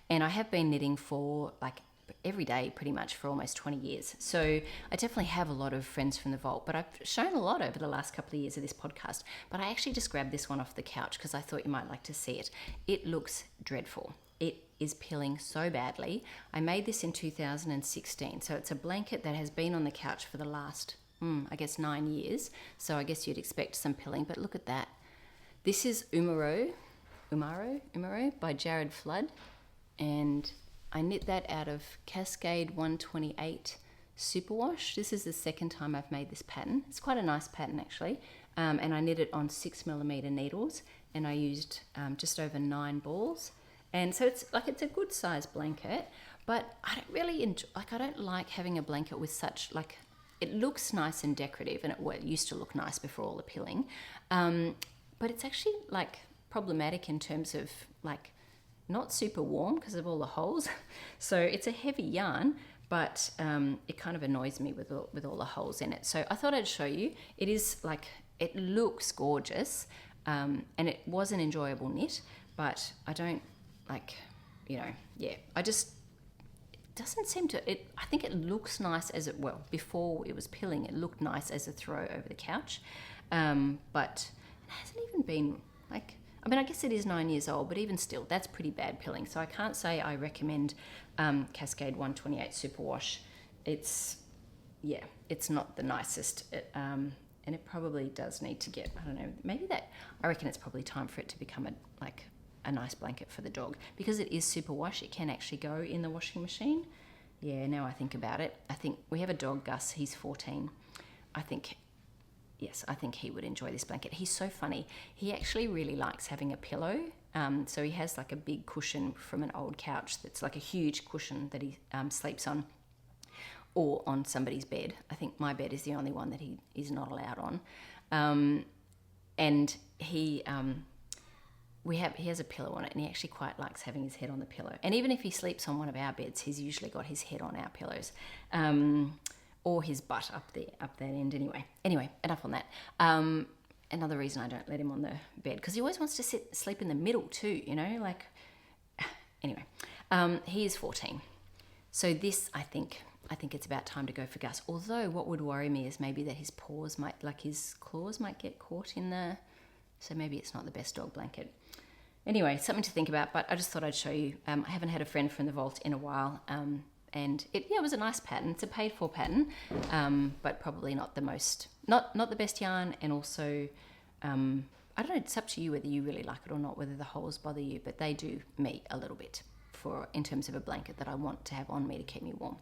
And I have been knitting for like every day pretty much for almost 20 years. So I definitely have a lot of friends from the vault, but I've shown a lot over the last couple of years of this podcast. But I actually just grabbed this one off the couch because I thought you might like to see it. It looks dreadful. It is pilling so badly. I made this in 2016. So it's a blanket that has been on the couch for the last, I guess 9 years. So I guess you'd expect some pilling, but look at that. This is Umaro by Jared Flood. And I knit that out of Cascade 128 Superwash. This is the second time I've made this pattern. It's quite a nice pattern actually. And I knit it on 6mm needles, and I used just over 9 balls. And so it's a good size blanket, but I don't really enjoy, I don't like having a blanket with such, it looks nice and decorative, and it used to look nice before all the pilling. But it's actually problematic in terms of not super warm because of all the holes. So it's a heavy yarn, but it kind of annoys me with all the holes in it. So I thought I'd show you. It is it looks gorgeous, and it was an enjoyable knit, but I don't I just, it doesn't seem to, I think it looks nice before it was pilling, it looked nice as a throw over the couch, but it hasn't even been I guess it is 9 years old, but even still, that's pretty bad pilling. So I can't say I recommend Cascade 128 Superwash. It's not the nicest, and it probably does need to get, I don't know, I reckon it's probably time for it to become a nice blanket for the dog, because it is superwash. It can actually go in the washing machine. Yeah, now I think about it, I think we have a dog, Gus, he's 14. I think he would enjoy this blanket. He's so funny. He actually really likes having a pillow. So he has a big cushion from an old couch that's a huge cushion that he sleeps on, or on somebody's bed. I think my bed is the only one that he is not allowed on. And he has a pillow on it, and he actually quite likes having his head on the pillow. And even if he sleeps on one of our beds, he's usually got his head on our pillows, or his butt up that end. Anyway, enough on that. Another reason I don't let him on the bed, because he always wants to sleep in the middle too. Anyway, he is 14. So this, I think it's about time to go for Gus. Although what would worry me is maybe that his claws might get caught in the. So maybe it's not the best dog blanket. Anyway, something to think about, but I just thought I'd show you. I haven't had a friend from the vault in a while, and it was a nice pattern. It's a paid for pattern, but probably not the not the best yarn, and also, I don't know, it's up to you whether you really like it or not, whether the holes bother you, but they do me a little bit in terms of a blanket that I want to have on me to keep me warm.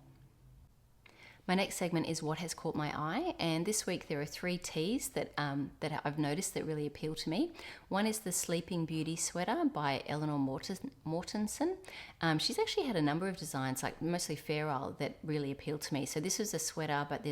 My next segment is what has caught my eye, and this week there are 3 tees that I've noticed that really appeal to me. One is the Sleeping Beauty sweater by Eleanor Mortensen. She's actually had a number of designs, mostly Fair Isle, that really appealed to me. So this was a sweater, but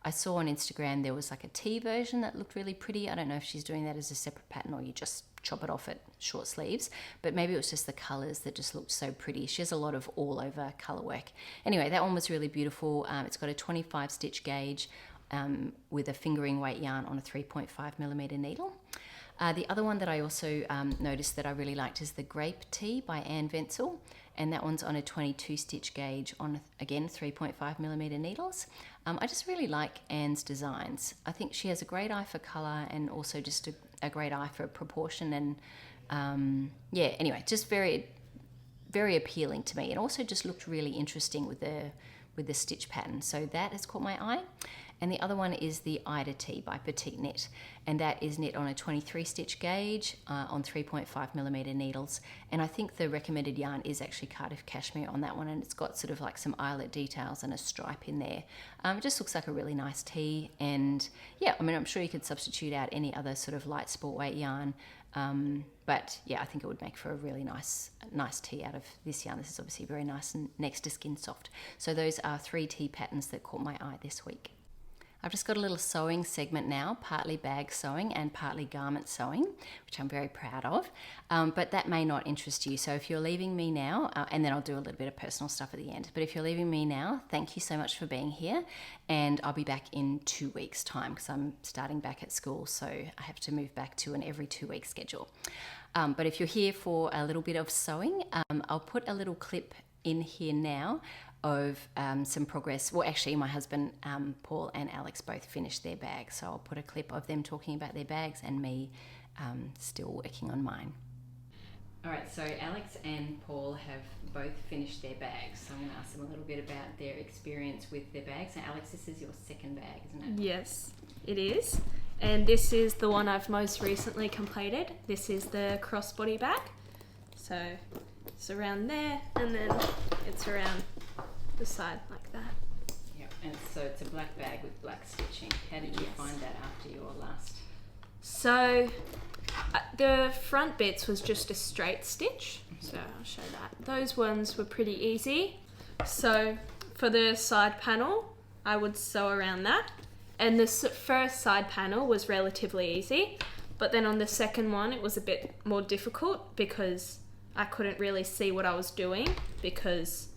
I saw on Instagram there was a tee version that looked really pretty. I don't know if she's doing that as a separate pattern, or you just chop it off at short sleeves, but maybe it was just the colors that just looked so pretty. She has a lot of all over color work. Anyway, that one was really beautiful. It's got a 25 stitch gauge with a fingering weight yarn on a 3.5mm needle. The other one that I also noticed that I really liked is the Grape Tee by Anne Gagnon, and that one's on a 22 stitch gauge on, again, 3.5mm needles. I just really like Anne's designs. I think she has a great eye for color, and also just a great eye for proportion, and anyway, just very, very appealing to me, and also just looked really interesting with the stitch pattern. So that has caught my eye. And the other one is the Ida Tee by Petite knit, and that is knit on a 23 stitch gauge on 3.5mm needles. And I think the recommended yarn is actually Cardiff Cashmere on that one, and it's got sort of some eyelet details and a stripe in there. It just looks like a really nice tee, and I'm sure you could substitute out any other sort of light sport weight yarn, but I think it would make for a really nice tee out of this yarn. This is obviously very nice and next to skin soft. So those are 3 tee patterns that caught my eye this week. I've just got a little sewing segment now, partly bag sewing and partly garment sewing, which I'm very proud of. But that may not interest you. So if you're leaving me now, and then I'll do a little bit of personal stuff at the end. But if you're leaving me now, thank you so much for being here. And I'll be back in 2 weeks' time because I'm starting back at school. So I have to move back to an every 2 week schedule. But if you're here for a little bit of sewing, I'll put a little clip in here now of some progress. Well, actually, my husband, Paul and Alex both finished their bags. So I'll put a clip of them talking about their bags and me still working on mine. All right, so Alex and Paul have both finished their bags. So I'm going to ask them a little bit about their experience with their bags. Now, Alex, this is your second bag, isn't it? Yes, it is. And this is the one I've most recently completed. This is the crossbody bag. So it's around there, and then it's around the side like that. Yeah, and so it's a black bag with black stitching. How did you find that after your last? So the front bits was just a straight stitch. So I'll show that. Those ones were pretty easy. So for the side panel, I would sew around that. And the first side panel was relatively easy. But then on the second one, it was a bit more difficult because I couldn't really see what I was doing because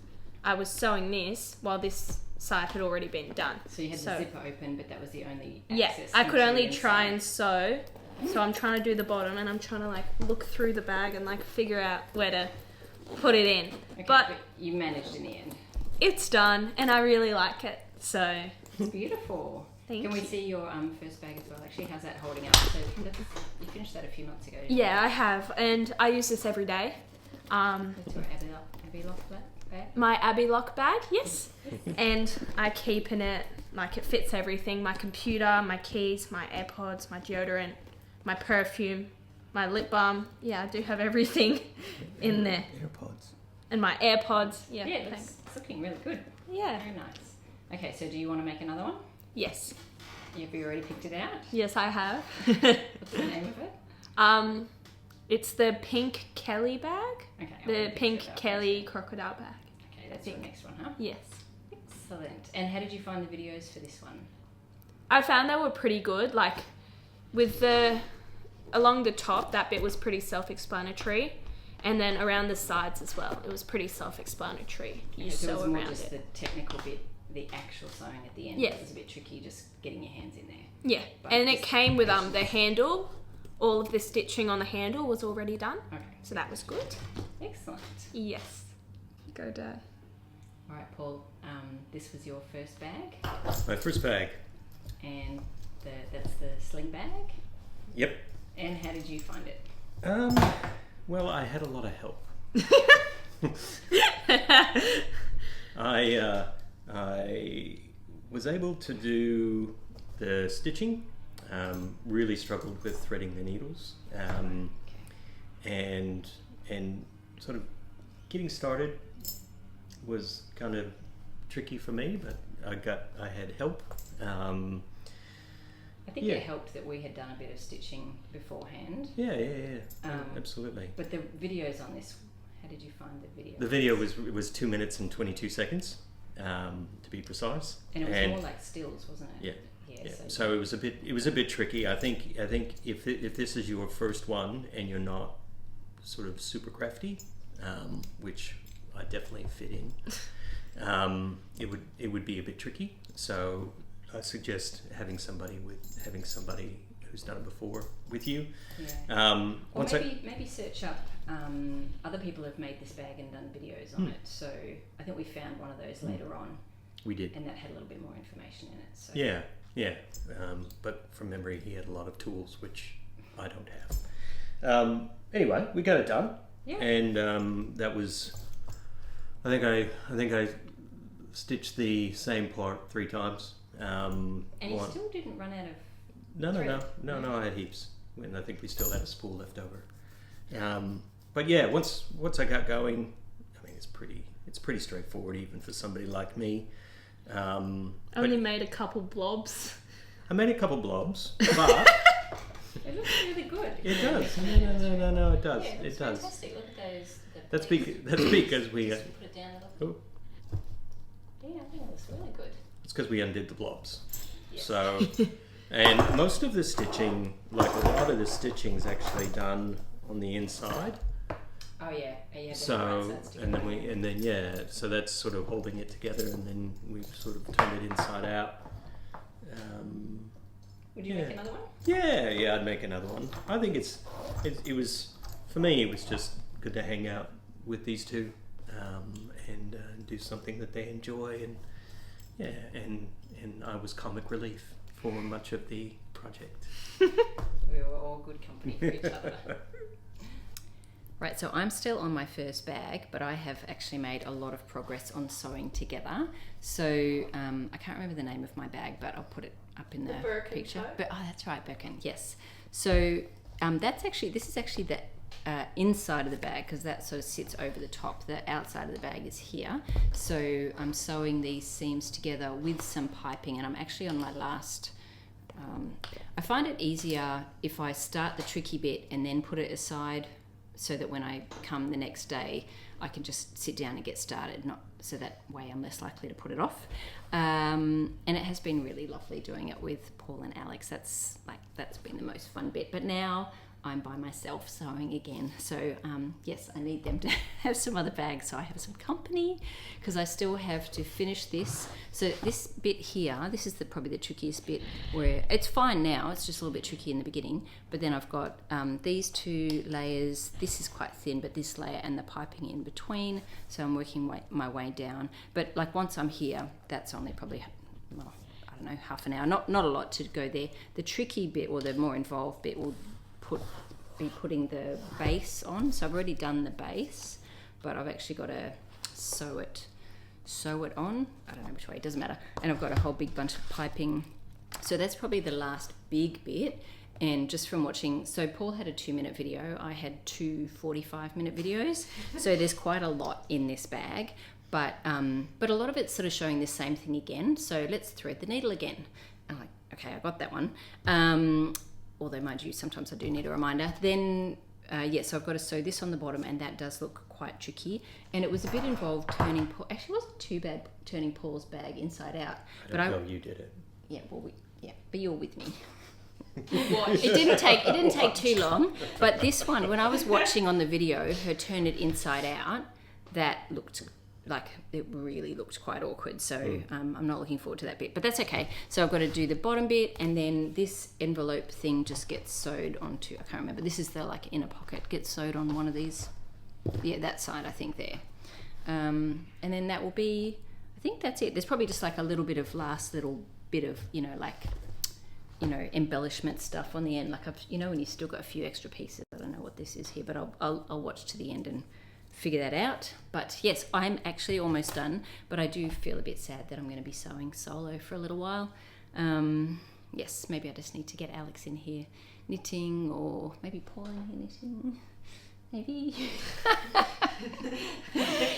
I was sewing this while this side had already been done. So you had the zipper open, but that was the only access. Yeah, I could only try and sew. So I'm trying to do the bottom and I'm trying to like look through the bag and like figure out where to put it in. Okay, but you managed in the end. It's done and I really like it. So it's beautiful. Can we see your first bag as well? Actually, how's that holding up? So you finished that a few months ago. Yeah, I have, and I use this every day. That's your Abbey Lock bag? My Abbey Lock bag, yes. And I keep in it, like it fits everything. My computer, my keys, my AirPods, my deodorant, my perfume, my lip balm. Yeah, I do have everything in there. AirPods. And my AirPods. Yeah, it's looking really good. Yeah. Very nice. Okay, so do you want to make another one? Yes. Have you already picked it out? Yes, I have. What's the name of it? It's the pink Kelly bag. Okay. The pink Kelly crocodile bag. Okay, that's your next one, huh? Yes. Excellent. And how did you find the videos for this one? I found they were pretty good. Like with along the top, that bit was pretty self-explanatory. And then around the sides as well, it was pretty self-explanatory. You so sew it was more around just the technical bit, the actual sewing at the end. Yeah. It was a bit tricky just getting your hands in there. Yeah. But and it came with the handle. All of the stitching on the handle was already done. Okay. So that was good. Excellent. Yes. Go Dad. All right, Paul, this was your first bag. My first bag. And that's the Sling bag. Yep. And how did you find it? Well, I had a lot of help. I was able to do the stitching. Really struggled with threading the needles, and sort of getting started was kind of tricky for me. But I had help. I think it helped that we had done a bit of stitching beforehand. Yeah. Absolutely. But the videos on this, how did you find the video? The video was 2 minutes and 22 seconds, to be precise. And it was more like stills, wasn't it? Yeah. Yeah. So it was a bit tricky. I think if this is your first one and you're not sort of super crafty, which I definitely fit in, it would be a bit tricky. So I suggest having somebody who's done it before with you. Yeah. Or maybe search up. Other people have made this bag and done videos on it. So I think we found one of those later on. We did. And that had a little bit more information in it. So. Yeah. But from memory, he had a lot of tools which I don't have. Anyway, we got it done. Yeah. And that was. I think I stitched the same part 3 times. And you still didn't run out of. No. I had heaps, and I think we still had a spool left over. But yeah, once I got going, I mean, it's pretty straightforward even for somebody like me. Only made a couple blobs. I made a couple blobs, but it looks really good. It does. No, it does. Yeah, it does. Fantastic. Look at those. That's because we. Just put it down a little. Yeah, I think it looks really good. It's because we undid the blobs. So, and most of the stitching, like a lot of the stitching is actually done on the inside. Oh yeah. So, so that's sort of holding it together, and then we've sort of turned it inside out. Would you make another one? Yeah, I'd make another one. I think it was, for me, it was just good to hang out with these two, and do something that they enjoy, and I was comic relief for much of the project. We were all good company for each other. Right, so I'm still on my first bag, but I have actually made a lot of progress on sewing together. So I can't remember the name of my bag, but I'll put it up in the Birkin picture. tote? But that's right, Birkin. Yes. So this is actually the inside of the bag, because that sort of sits over the top. The outside of the bag is here. So I'm sewing these seams together with some piping, and I'm actually on my last. I find it easier if I start the tricky bit and then put it aside, so that when I come the next day, I can just sit down and get started. So that way I'm less likely to put it off. And it has been really lovely doing it with Paul and Alex. That's been the most fun bit. But now I'm by myself sewing again. So yes, I need them to have some other bags so I have some company, because I still have to finish this. So this bit here, this is probably the trickiest bit, where it's fine now, it's just a little bit tricky in the beginning, but then I've got these two layers. This is quite thin, but this layer and the piping in between, so I'm working my way down. But like once I'm here, that's only probably, well, I don't know, half an hour, not a lot to go there. The tricky bit, or the more involved bit, will be putting the base on. So I've already done the base, but I've actually got to sew it on. I don't know which way, it doesn't matter. And I've got a whole big bunch of piping. So that's probably the last big bit. And just from watching, so Paul had a 2-minute video, I had 2 45-minute videos. So there's quite a lot in this bag, but a lot of it's sort of showing the same thing again. So let's thread the needle again. I'm like, okay, I got that one. Although, mind you, sometimes I do need a reminder. Then, so I've got to sew this on the bottom, and that does look quite tricky. And it was a bit involved turning Paul. Actually, it wasn't too bad turning Paul's bag inside out. I don't know you did it. Yeah, but you're with me. It didn't take too long. But this one, when I was watching on the video, her turn it inside out, that looked like it really looked quite awkward. So I'm not looking forward to that bit, but that's okay. So I've got to do the bottom bit, and then this envelope thing just gets sewed onto, I can't remember, this is the like inner pocket, gets sewed on one of these, that side, I think, there. And then that will be, I think that's it. There's probably just like a little bit of last little bit of, embellishment stuff on the end, like when you've still got a few extra pieces. I don't know what this is here, but I'll watch to the end and figure that out. But yes, I'm actually almost done, but I do feel a bit sad that I'm going to be sewing solo for a little while. Yes, maybe I just need to get Alex in here knitting, or maybe Paul in here knitting, maybe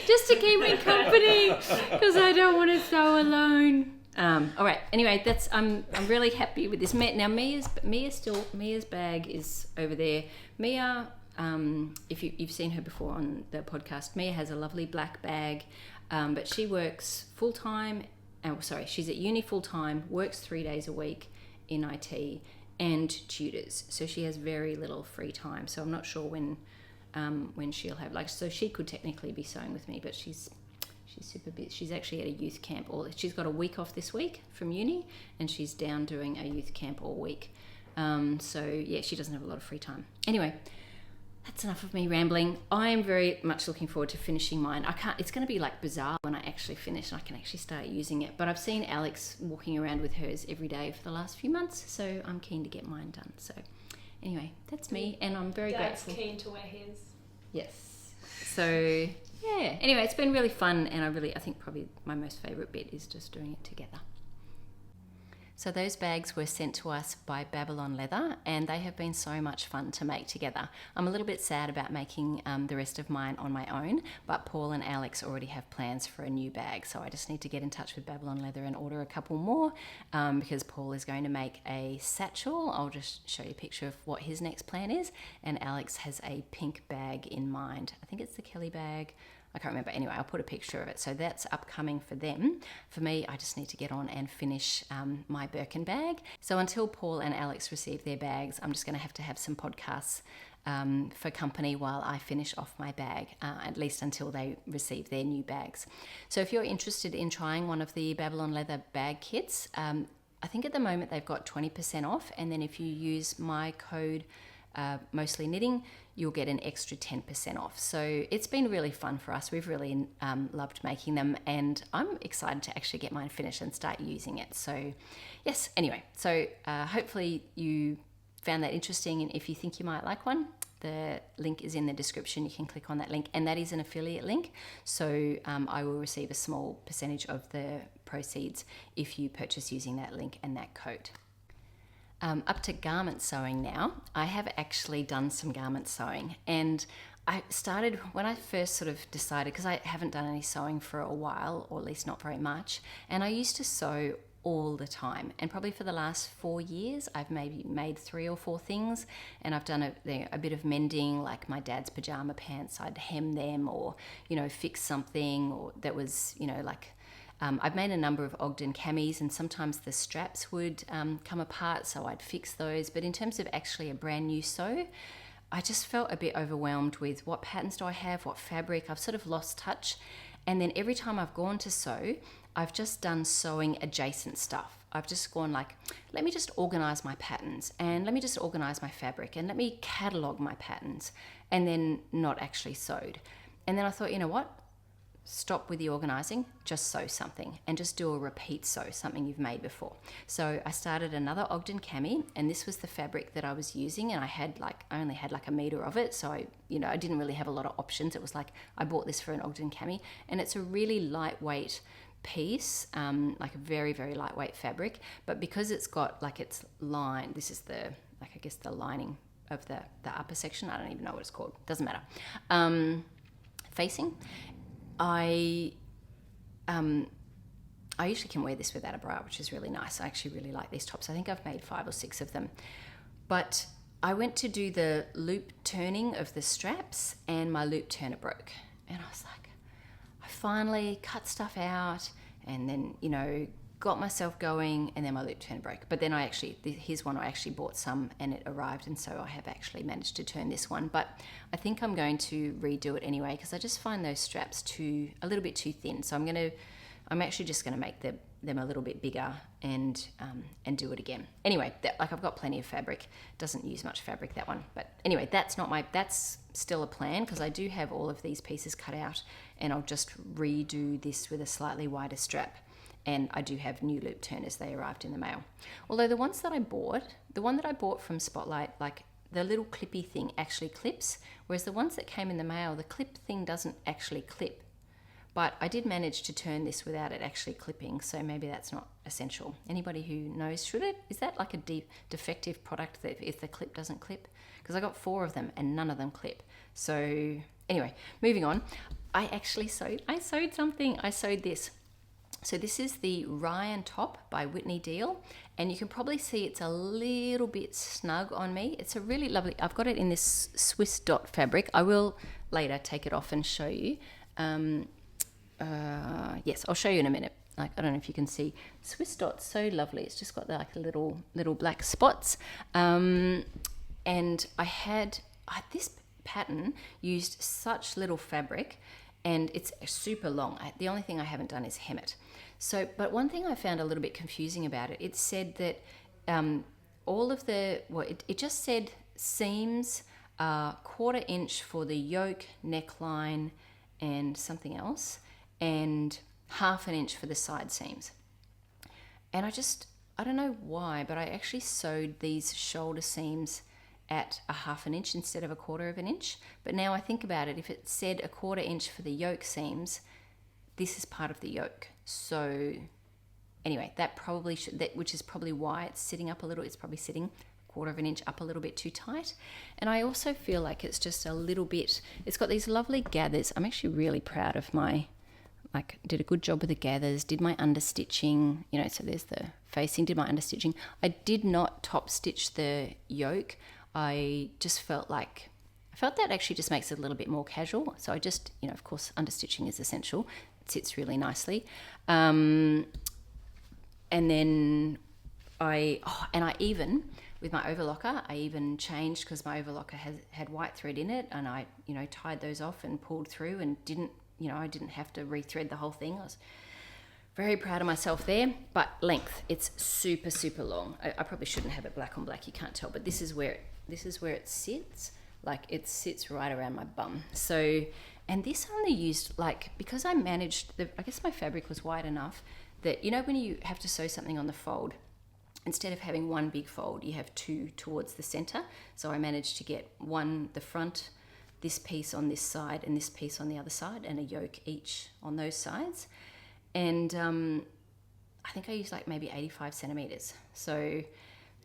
just to keep me company, because I don't want to sew alone. All right, anyway, I'm really happy with this. Now Mia's bag is over there. Mia, if you've seen her before on the podcast, Mia has a lovely black bag, but she works full-time. She's at uni full-time, works 3 days a week in IT, and tutors. So she has very little free time. So I'm not sure when she'll have, so she could technically be sewing with me, but she's super busy. She's actually at a youth camp. She's got a week off this week from uni, and she's down doing a youth camp all week. So yeah, she doesn't have a lot of free time. Anyway, that's enough of me rambling. I am very much looking forward to finishing mine. It's going to be like bizarre when I actually finish and I can actually start using it. But I've seen Alex walking around with hers every day for the last few months, so I'm keen to get mine done. So anyway, that's me, and I'm very grateful. Dad's keen to wear his. Yes. So yeah. Anyway, it's been really fun, and I think probably my most favourite bit is just doing it together. So those bags were sent to us by Babylon Leather, and they have been so much fun to make together. I'm a little bit sad about making the rest of mine on my own, but Paul and Alex already have plans for a new bag, so I just need to get in touch with Babylon Leather and order a couple more, because Paul is going to make a satchel. I'll just show you a picture of what his next plan is, and Alex has a pink bag in mind. I think it's the Kelly bag. I can't remember. Anyway, I'll put a picture of it. So that's upcoming for them. For me, I just need to get on and finish my Birkin bag. So until Paul and Alex receive their bags, I'm just going to have some podcasts for company while I finish off my bag, at least until they receive their new bags. So if you're interested in trying one of the Babylon Leather bag kits, I think at the moment they've got 20% off. And then if you use my code Mostly Knitting, you'll get an extra 10% off. So it's been really fun for us. We've really loved making them, and I'm excited to actually get mine finished and start using it. So yes, anyway, so hopefully you found that interesting, and if you think you might like one, the link is in the description. You can click on that link, and that is an affiliate link, so I will receive a small percentage of the proceeds if you purchase using that link and that code. Up to garment sewing now. I have actually done some garment sewing, and I started when I first sort of decided, because I haven't done any sewing for a while, or at least not very much, and I used to sew all the time, and probably for the last 4 years I've maybe made 3 or 4 things, and I've done a bit of mending, like my dad's pajama pants. I'd hem them, or fix something, or that was like I've made a number of Ogden camis, and sometimes the straps would come apart, so I'd fix those. But in terms of actually a brand new sew, I just felt a bit overwhelmed with what patterns do I have, what fabric. I've sort of lost touch. And then every time I've gone to sew, I've just done sewing adjacent stuff. I've just gone like, let me just organize my patterns, and let me just organize my fabric, and let me catalog my patterns, and then not actually sewed. And then I thought, you know what? Stop with the organizing, just sew something, and just do a repeat sew, something you've made before. So I started another Ogden cami, and this was the fabric that I was using, and I only had like a meter of it, so I didn't really have a lot of options. It was like I bought this for an Ogden cami, and it's a really lightweight piece, like a very, very lightweight fabric, but because it's got like its line, this is the lining of the upper section. I don't even know what it's called, doesn't matter. Facing, I usually can wear this without a bra, which is really nice. I actually really like these tops. I think I've made 5 or 6 of them. But I went to do the loop turning of the straps, and my loop turner broke. And I was like, I finally cut stuff out, and then, got myself going, and then my loop turner broke. But then here's one I actually bought some, and it arrived, and so I have actually managed to turn this one. But I think I'm going to redo it anyway, because I just find those straps a little bit too thin. So I'm actually just gonna make them a little bit bigger and do it again. Anyway, I've got plenty of fabric. Doesn't use much fabric, that one. But anyway, that's still a plan, because I do have all of these pieces cut out, and I'll just redo this with a slightly wider strap. And I do have new loop turners. They arrived in the mail. Although the one that I bought from Spotlight, like the little clippy thing actually clips, whereas the ones that came in the mail, the clip thing doesn't actually clip. But I did manage to turn this without it actually clipping, so maybe that's not essential. Anybody who knows, is that like a defective product that if the clip doesn't clip? Because I got 4 of them and none of them clip. So anyway, moving on. I sewed something. I sewed this. So this is the Ryan top by Whitney Deal, and you can probably see it's a little bit snug on me. It's a really lovely, I've got it in this Swiss dot fabric. I will later take it off and show you. Yes, I'll show you in a minute. Like, I don't know if you can see. Swiss dot's so lovely. It's just got like little black spots. And this pattern used such little fabric, and it's super long. The only thing I haven't done is hem it. So, but one thing I found a little bit confusing about it, it said that it just said seams are 1/4 inch for the yoke, neckline, and something else, and 1/2 inch for the side seams. And I don't know why, but I actually sewed these shoulder seams at 1/2 inch instead of 1/4 inch. But now I think about it, if it said 1/4 inch for the yoke seams, this is part of the yoke. So anyway, which is probably why it's sitting up a little. It's probably sitting 1/4 inch up a little bit too tight. And I also feel like it's just a little bit, it's got these lovely gathers. I'm actually really proud of did a good job with the gathers, did my understitching, so there's the facing, did my understitching. I did not top stitch the yoke. I just felt like felt that actually just makes it a little bit more casual. So I just, of course, understitching is essential. It sits really nicely. And then I even, with my overlocker, I even changed, because my overlocker had white thread in it, and I, tied those off and pulled through and didn't, I didn't have to rethread the whole thing. I was very proud of myself there. But length, it's super, super long. I probably shouldn't have it black on black, you can't tell, but this is where it sits. Like, it sits right around my bum. So, and this only used, like, because I managed, I guess my fabric was wide enough that, when you have to sew something on the fold, instead of having one big fold, you have two towards the center. So I managed to get the front, this piece on this side and this piece on the other side, and a yoke each on those sides. And I think I used like maybe 85 centimeters. So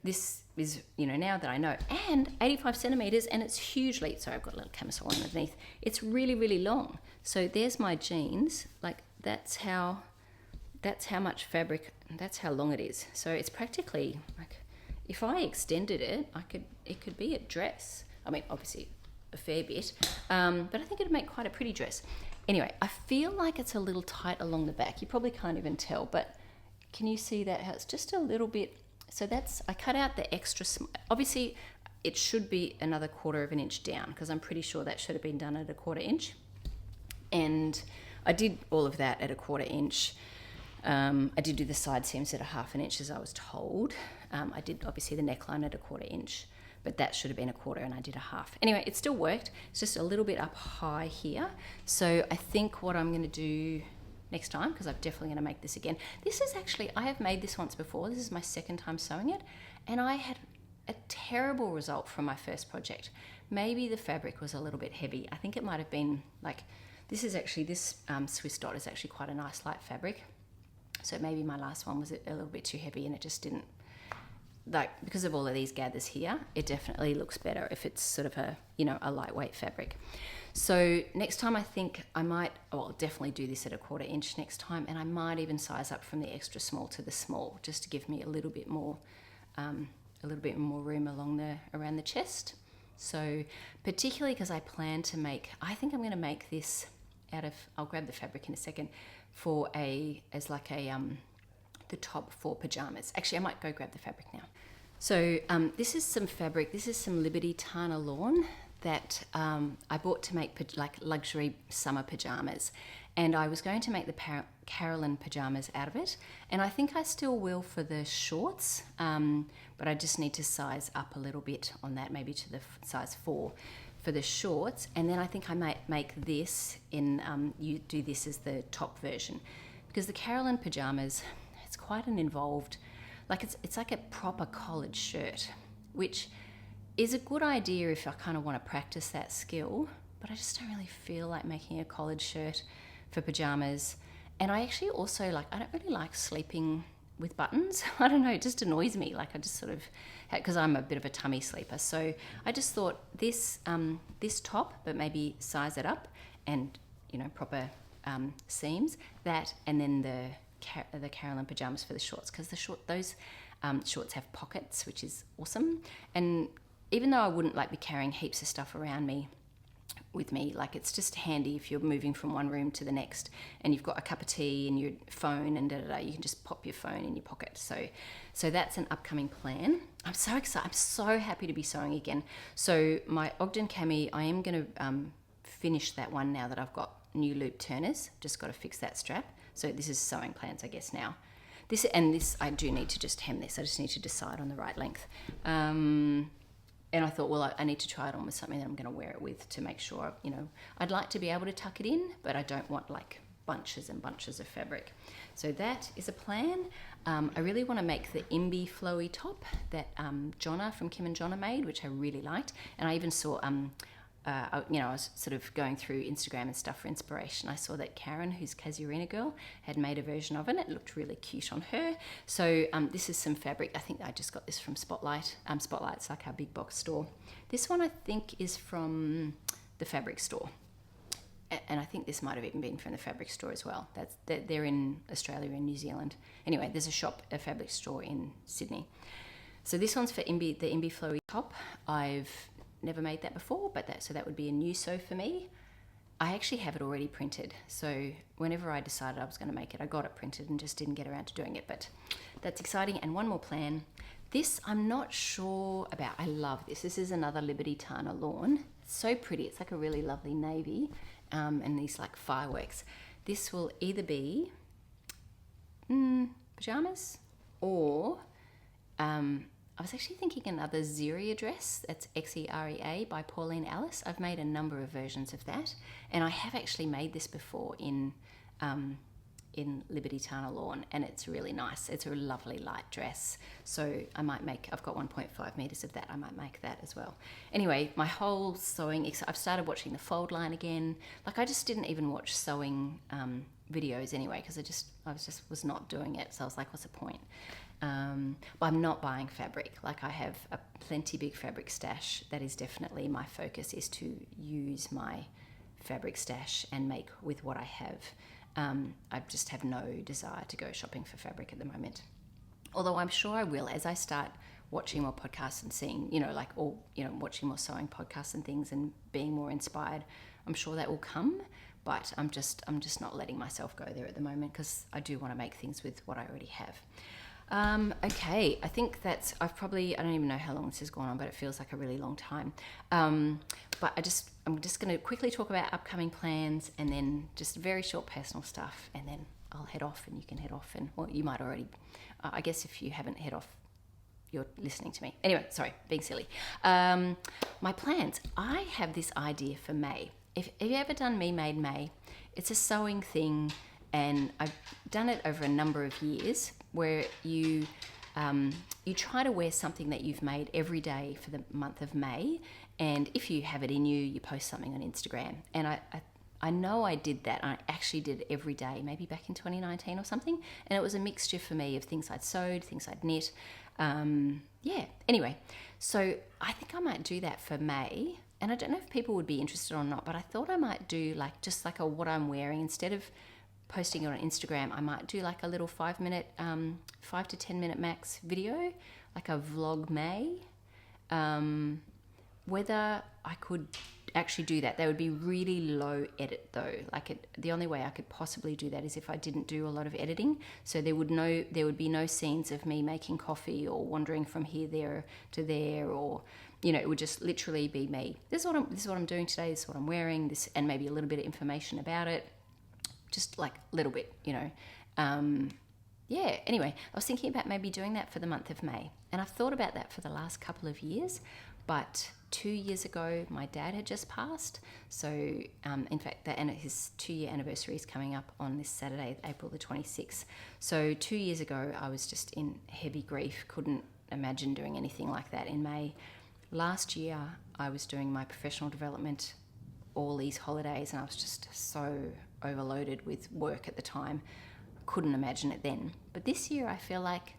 this is, now that I know, and 85 centimeters, and it's hugely, sorry, I've got a little camisole underneath. It's really, really long. So there's my jeans. Like, that's how much fabric, that's how long it is. So it's practically like, if I extended it, it could be a dress. I mean, obviously a fair bit, but I think it'd make quite a pretty dress. Anyway, I feel like it's a little tight along the back. You probably can't even tell, but can you see that, how it's just a little bit? So I cut out the extra, obviously it should be another 1/4 of an inch down, because I'm pretty sure that should have been done at a 1/4 inch. And I did all of that at a 1/4 inch. I did do the side seams at a 1/2 inch, as I was told. I did obviously the neckline at a 1/4 inch, but that should have been a 1/4, and I did a 1/2. Anyway, it still worked. It's just a little bit up high here. So I think what I'm going to do next time, because I'm definitely going to make this again. This is actually, I have made this once before. This is my second time sewing it, and I had a terrible result from my first project. Maybe the fabric was a little bit heavy. I think it might have been like, this Swiss dot is actually quite a nice light fabric. So maybe my last one was a little bit too heavy, and it just didn't, like, because of all of these gathers here, it definitely looks better if it's sort of a lightweight fabric. So next time I think I'll definitely do this at a 1/4 inch next time, and I might even size up from the extra small to the small, just to give me a little bit more room around the chest. So particularly because I think I'm going to make this out of, I'll grab the fabric in a second, the top for pajamas. Actually, I might go grab the fabric now. So this is some fabric. This is some Liberty Tana lawn that I bought to make like luxury summer pajamas, and I was going to make the Carolyn pajamas out of it, and I think I still will for the shorts, but I just need to size up a little bit on that, maybe to the size 4 for the shorts. And then I think I might make this you do this as the top version, because the Carolyn pajamas, it's quite an involved, like it's like a proper college shirt, which is a good idea if I kind of want to practice that skill, but I just don't really feel like making a college shirt for pajamas. And I actually also I don't really like sleeping with buttons. I don't know, it just annoys me. Like, I just sort of, because I'm a bit of a tummy sleeper. So I just thought this top, but maybe size it up, and proper seams, that, and then the Carolyn pajamas for the shorts, because those shorts have pockets, which is awesome. And even though I wouldn't be carrying heaps of stuff around with me, like, it's just handy if you're moving from one room to the next and you've got a cup of tea and your phone and you can just pop your phone in your pocket. So that's an upcoming plan. I'm so excited. I'm so happy to be sewing again. So my Ogden cami, I am going to finish that one now that I've got new loop turners. Just got to fix that strap. So this is sewing plans, I guess, now. This, I do need to just hem this. I just need to decide on the right length. And I thought, well, I need to try it on with something that I'm going to wear it with to make sure, I'd like to be able to tuck it in, but I don't want bunches and bunches of fabric. So that is a plan. I really want to make the Imbi flowy top that Jonna from Kim and Jonna made, which I really liked. And I even saw, I was sort of going through Instagram and stuff for inspiration. I saw that Karen, who's Casuarina girl, had made a version of it. It looked really cute on her. So this is some fabric. I think I just got this from Spotlight. Spotlight's like our big box store. This one I think is from the fabric store. And I think this might have even been from the fabric store as well. They're in Australia and New Zealand. Anyway, there's a fabric store in Sydney. So this one's for the Imbi flowy top. I've never made that before, but that would be a new sew for me. I actually have it already printed, so whenever I decided I was going to make it, I got it printed and just didn't get around to doing it, but that's exciting. And one more plan. This I'm not sure about. I love this. This is another Liberty Tana lawn. It's so pretty. It's like a really lovely navy, and these like fireworks. This will either be pajamas or I was actually thinking another Xeria dress. That's Xerea by Pauline Alice. I've made a number of versions of that, and I have actually made this before in Liberty Tana lawn, and it's really nice. It's a lovely light dress, so I might make, I've got 1.5 meters of that, I might make that as well. Anyway, my whole sewing, I've started watching the fold line again. Like, I just didn't even watch sewing videos anyway, because I was not doing it, so I was like, what's the point? But I'm not buying fabric. Like, I have a plenty big fabric stash. That is definitely my focus, is to use my fabric stash and make with what I have. I just have no desire to go shopping for fabric at the moment. Although I'm sure I will, as I start watching more podcasts and seeing, watching more sewing podcasts and things and being more inspired. I'm sure that will come, but I'm just not letting myself go there at the moment, because I do want to make things with what I already have. Okay, I think I don't even know how long this has gone on, but it feels like a really long time. But I'm just going to quickly talk about upcoming plans, and then just very short personal stuff, and then I'll head off and you can head off, and well, you might already, I guess if you haven't head off, you're listening to me. Anyway, sorry, being silly. My plans, I have this idea for May. Have you ever done Me Made May? It's a sewing thing, and I've done it over a number of years, where you try to wear something that you've made every day for the month of May, and if you have it in you, you post something on Instagram. And I know I did that. I actually did it every day, maybe back in 2019 or something, and it was a mixture for me of things I'd sewed, things I'd knit. Anyway, so I think I might do that for May, and I don't know if people would be interested or not, but I thought I might do just a what I'm wearing. Instead of posting it on Instagram, I might do like a little 5 to 10 minute max video, like a vlog May. Whether I could actually do that would be really low edit though. The only way I could possibly do that is if I didn't do a lot of editing. So there would be no scenes of me making coffee or wandering from here, there to there, or it would just literally be me. This is what I'm doing today. This is what I'm wearing. This, and maybe a little bit of information about it. Just like a little bit, Anyway, I was thinking about maybe doing that for the month of May. And I've thought about that for the last couple of years. But 2 years ago, my dad had just passed. So, in fact, his 2-year anniversary is coming up on this Saturday, April the 26th. So 2 years ago, I was just in heavy grief. Couldn't imagine doing anything like that in May. Last year, I was doing my professional development all these holidays, and I was just so overloaded with work at the time. Couldn't imagine it then. But this year I feel like,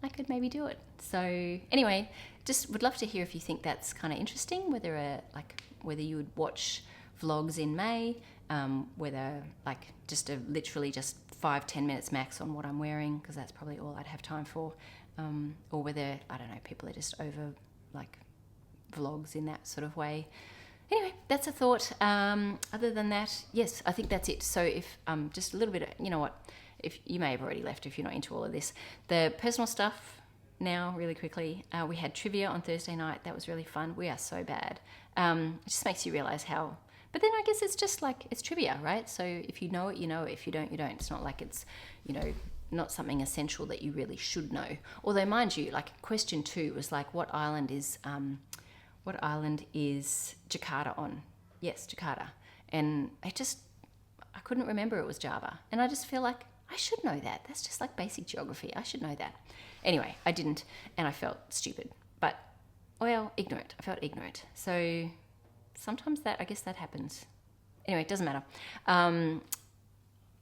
I could maybe do it. So anyway, just would love to hear if you think that's kind of interesting, whether you would watch vlogs in May, whether literally just 5-10 minutes max on what I'm wearing, because that's probably all I'd have time for, or whether, I don't know, people are just over vlogs in that sort of way. Anyway, that's a thought. Other than that, yes, I think that's it. So if just a little bit of, if you may have already left if you're not into all of this. The personal stuff now, really quickly. We had trivia on Thursday night. That was really fun. We are so bad. It just makes you realise how... But then I guess it's just it's trivia, right? So if you know it, you know it. If you don't, you don't. It's not like it's, not something essential that you really should know. Although, mind you, question 2 was what island is Jakarta on? Yes, Jakarta. And I couldn't remember it was Java. And I just feel like I should know that. That's just basic geography. I should know that. Anyway, I didn't, and I felt stupid. But, ignorant. I felt ignorant. So sometimes I guess that happens. Anyway, it doesn't matter.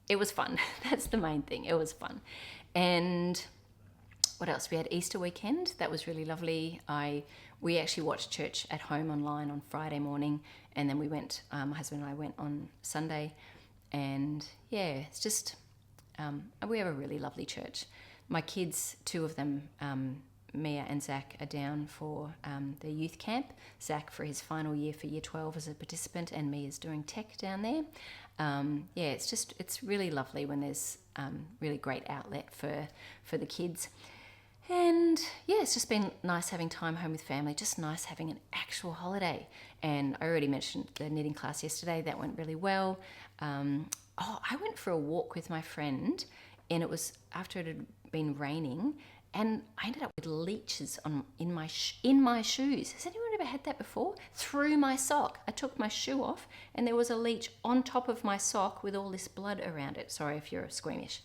It was fun. That's the main thing. It was fun. And what else? We had Easter weekend. That was really lovely. We actually watched church at home online on Friday morning, and then we went, my husband and I went on Sunday, and it's just, we have a really lovely church. My kids, 2 of them, Mia and Zach are down for their youth camp. Zach for his final year for year 12 as a participant, and Mia's doing tech down there. It's really lovely when there's really great outlet for the kids. And yeah, it's just been nice having time home with family, just nice having an actual holiday. And I already mentioned the knitting class yesterday, that went really well. I went for a walk with my friend, and it was after it had been raining, and I ended up with leeches in my shoes. Has anyone ever had that before? Through my sock. I took my shoe off, and there was a leech on top of my sock with all this blood around it. Sorry if you're squeamish.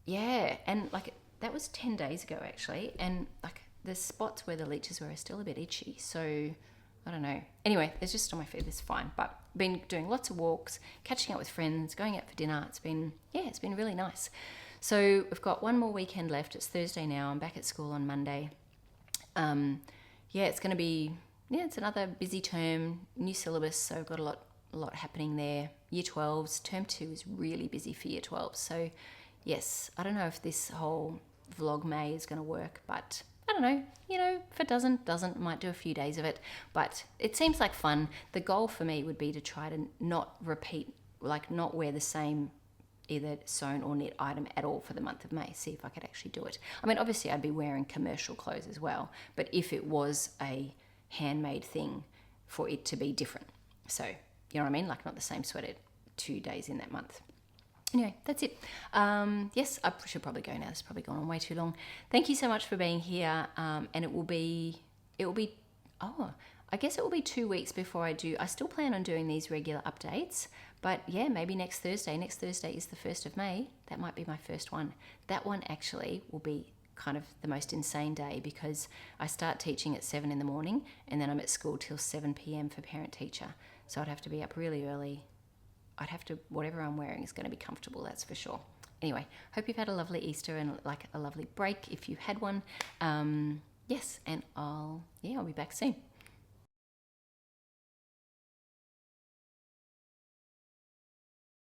Yeah, and like that was 10 days ago actually, and like the spots where the leeches were are still a bit itchy, so I don't know. Anyway, it's just on my feet, it's fine. But been doing lots of walks, catching up with friends, going out for dinner. It's been really nice. So we've got one more weekend left. It's Thursday now. I'm back at school on Monday. It's going to be it's another busy term, new syllabus, so I've got a lot happening there. Year 12s, term 2 is really busy for year 12s. So yes, I don't know if this whole vlog May is going to work, but I don't know, if it doesn't, might do a few days of it, but it seems like fun. The goal for me would be to try to not repeat, like not wear the same either sewn or knit item at all for the month of May, see if I could actually do it. I mean, obviously I'd be wearing commercial clothes as well, but if it was a handmade thing, for it to be different. So, you know what I mean? Like not the same sweater 2 days in that month. Anyway, that's it. Yes, I should probably go now. It's probably gone on way too long. Thank you so much for being here. And I guess it will be 2 weeks before I still plan on doing these regular updates, but yeah, maybe next Thursday. Next Thursday is the 1st of May. That might be my first one. That one actually will be kind of the most insane day because I start teaching at 7 in the morning and then I'm at school till 7 p.m. for parent teacher. So I'd have to be up really early. Whatever I'm wearing is going to be comfortable, that's for sure. Anyway, hope you've had a lovely Easter and like a lovely break if you had one. Yes, and I'll be back soon.